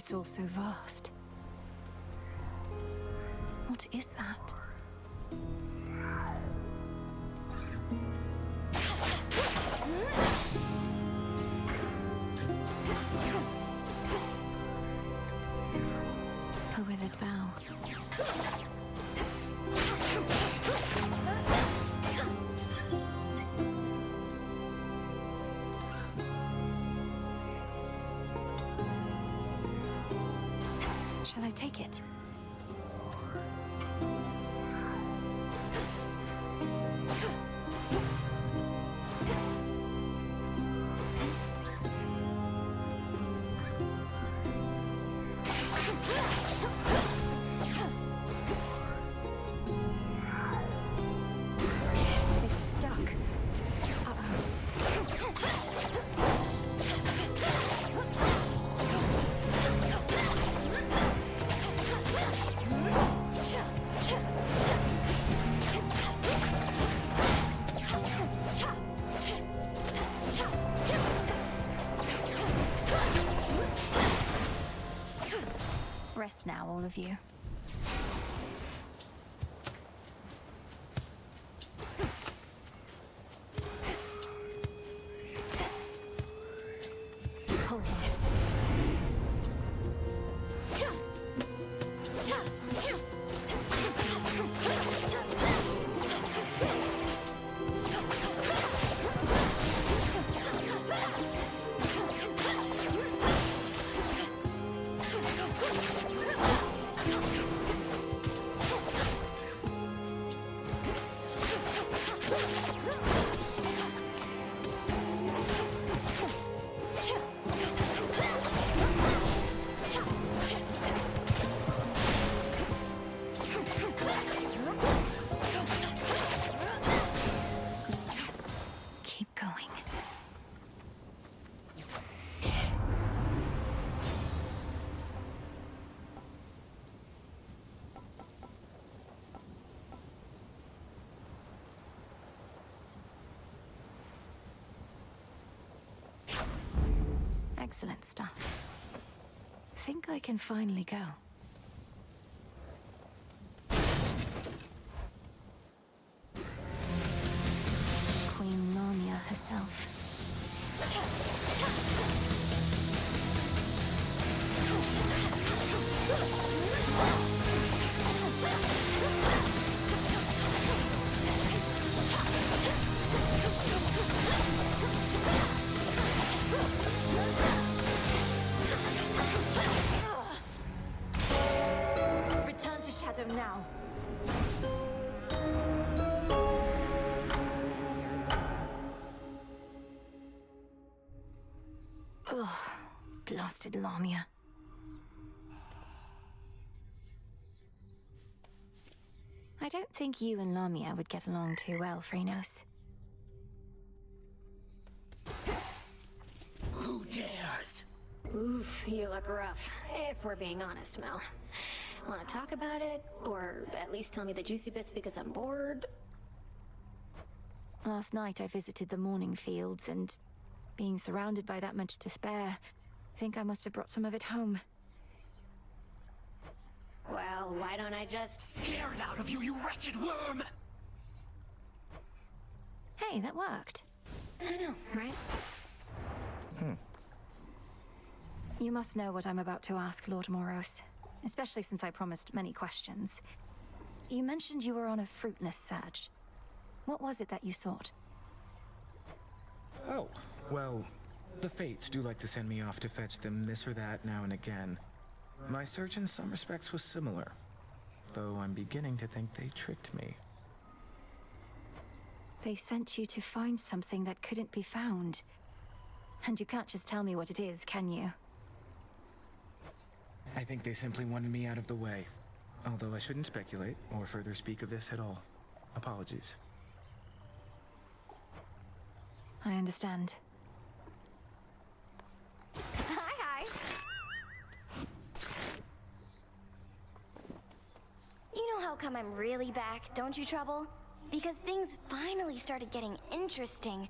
It's all so vast. What is that? A withered bough. Shall I take it? It's stuck. Rest now, all of you. Hold this. Keep going. Excellent stuff. Think I can finally go. Queen Lamia herself. Return to Shadow now. Ugh, blasted Lamia. I don't think you and Lamia would get along too well, Phrynos. Who dares? Oof, you look rough, if we're being honest, Mel. Want to talk about it? Or at least tell me the juicy bits because I'm bored? Last night I visited the mourning fields and, being surrounded by that much despair, I think I must have brought some of it home. Well, why don't I just... Scared out of you, you wretched worm! Hey, that worked. I know, right? You must know what I'm about to ask, Lord Moros, especially since I promised many questions. You mentioned you were on a fruitless search. What was it that you sought? Oh, well, the Fates do like to send me off to fetch them this or that now and again. My search in some respects was similar, though I'm beginning to think they tricked me. They sent you to find something that couldn't be found. And you can't just tell me what it is, can you? I think they simply wanted me out of the way. Although I shouldn't speculate or further speak of this at all. Apologies. I understand. Hi. You know how come I'm really back, don't you, Trouble? Because things finally started getting interesting,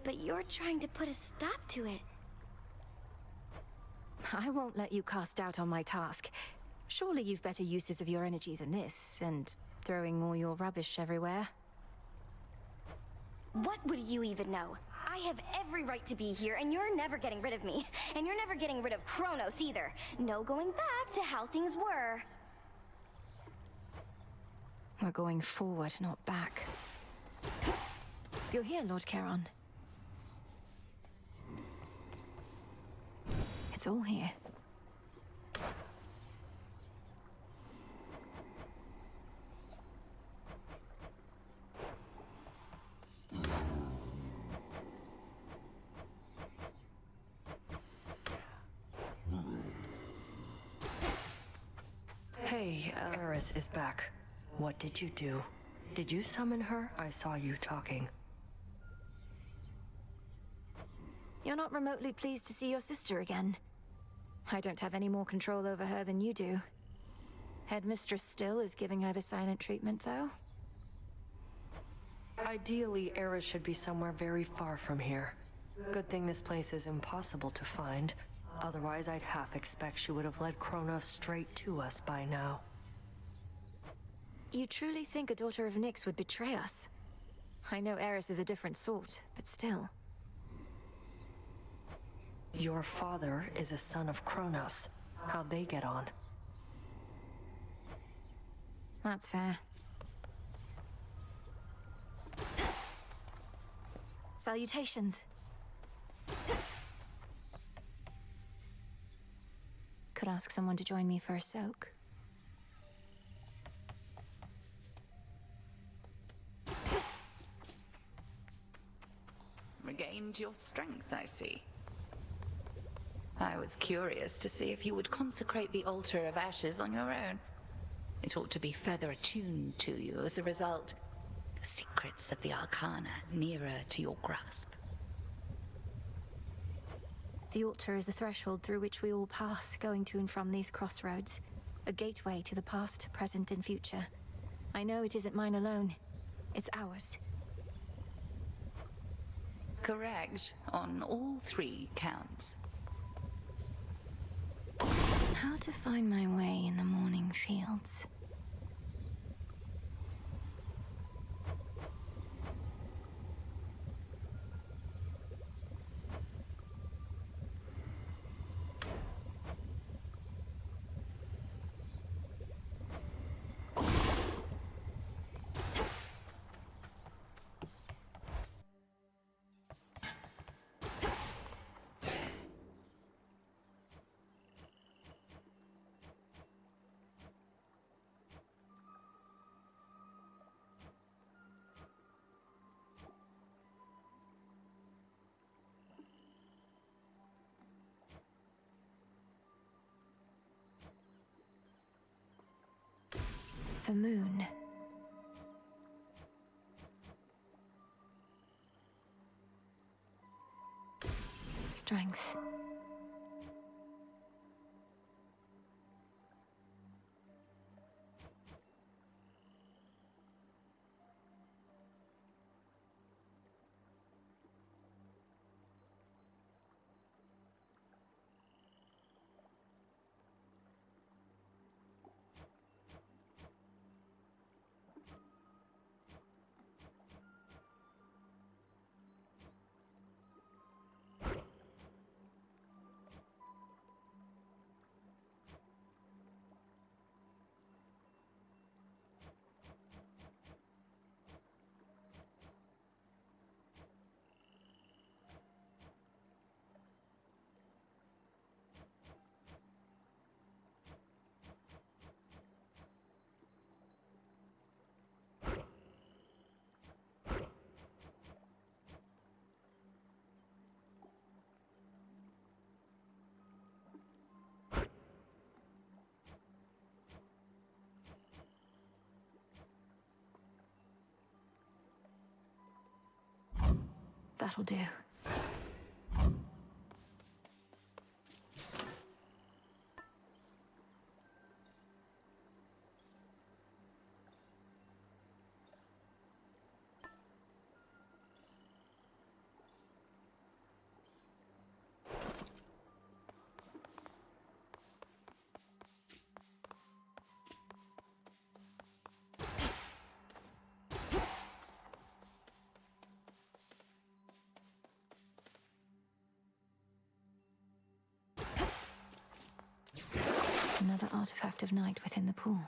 but you're trying to put a stop to it. I won't let you cast doubt on my task. Surely you've better uses of your energy than this, and throwing all your rubbish everywhere. What would you even know? I have every right to be here, and you're never getting rid of me. And you're never getting rid of Kronos either. No going back to how things were. We're going forward, not back. You're here, Lord Charon. It's all here. Hey, Eris is back. What did you do? Did you summon her? I saw you talking. You're not remotely pleased to see your sister again. I don't have any more control over her than you do. Headmistress still is giving her the silent treatment, though. Ideally, Eris should be somewhere very far from here. Good thing this place is impossible to find. Otherwise, I'd half expect she would have led Kronos straight to us by now. You truly think a daughter of Nyx would betray us? I know Eris is a different sort, but still. Your father is a son of Kronos. How'd they get on? That's fair. Salutations. Could ask someone to join me for a soak. Regained your strength, I see. I was curious to see if you would consecrate the altar of ashes on your own. It ought to be further attuned to you as a result. The secrets of the Arcana nearer to your grasp. The altar is the threshold through which we all pass, going to and from these crossroads. A gateway to the past, present, and future. I know it isn't mine alone. It's ours. Correct, on all 3 counts. How to find my way in the morning fields. The moon. Strength. That'll do. artifact of night within the pool.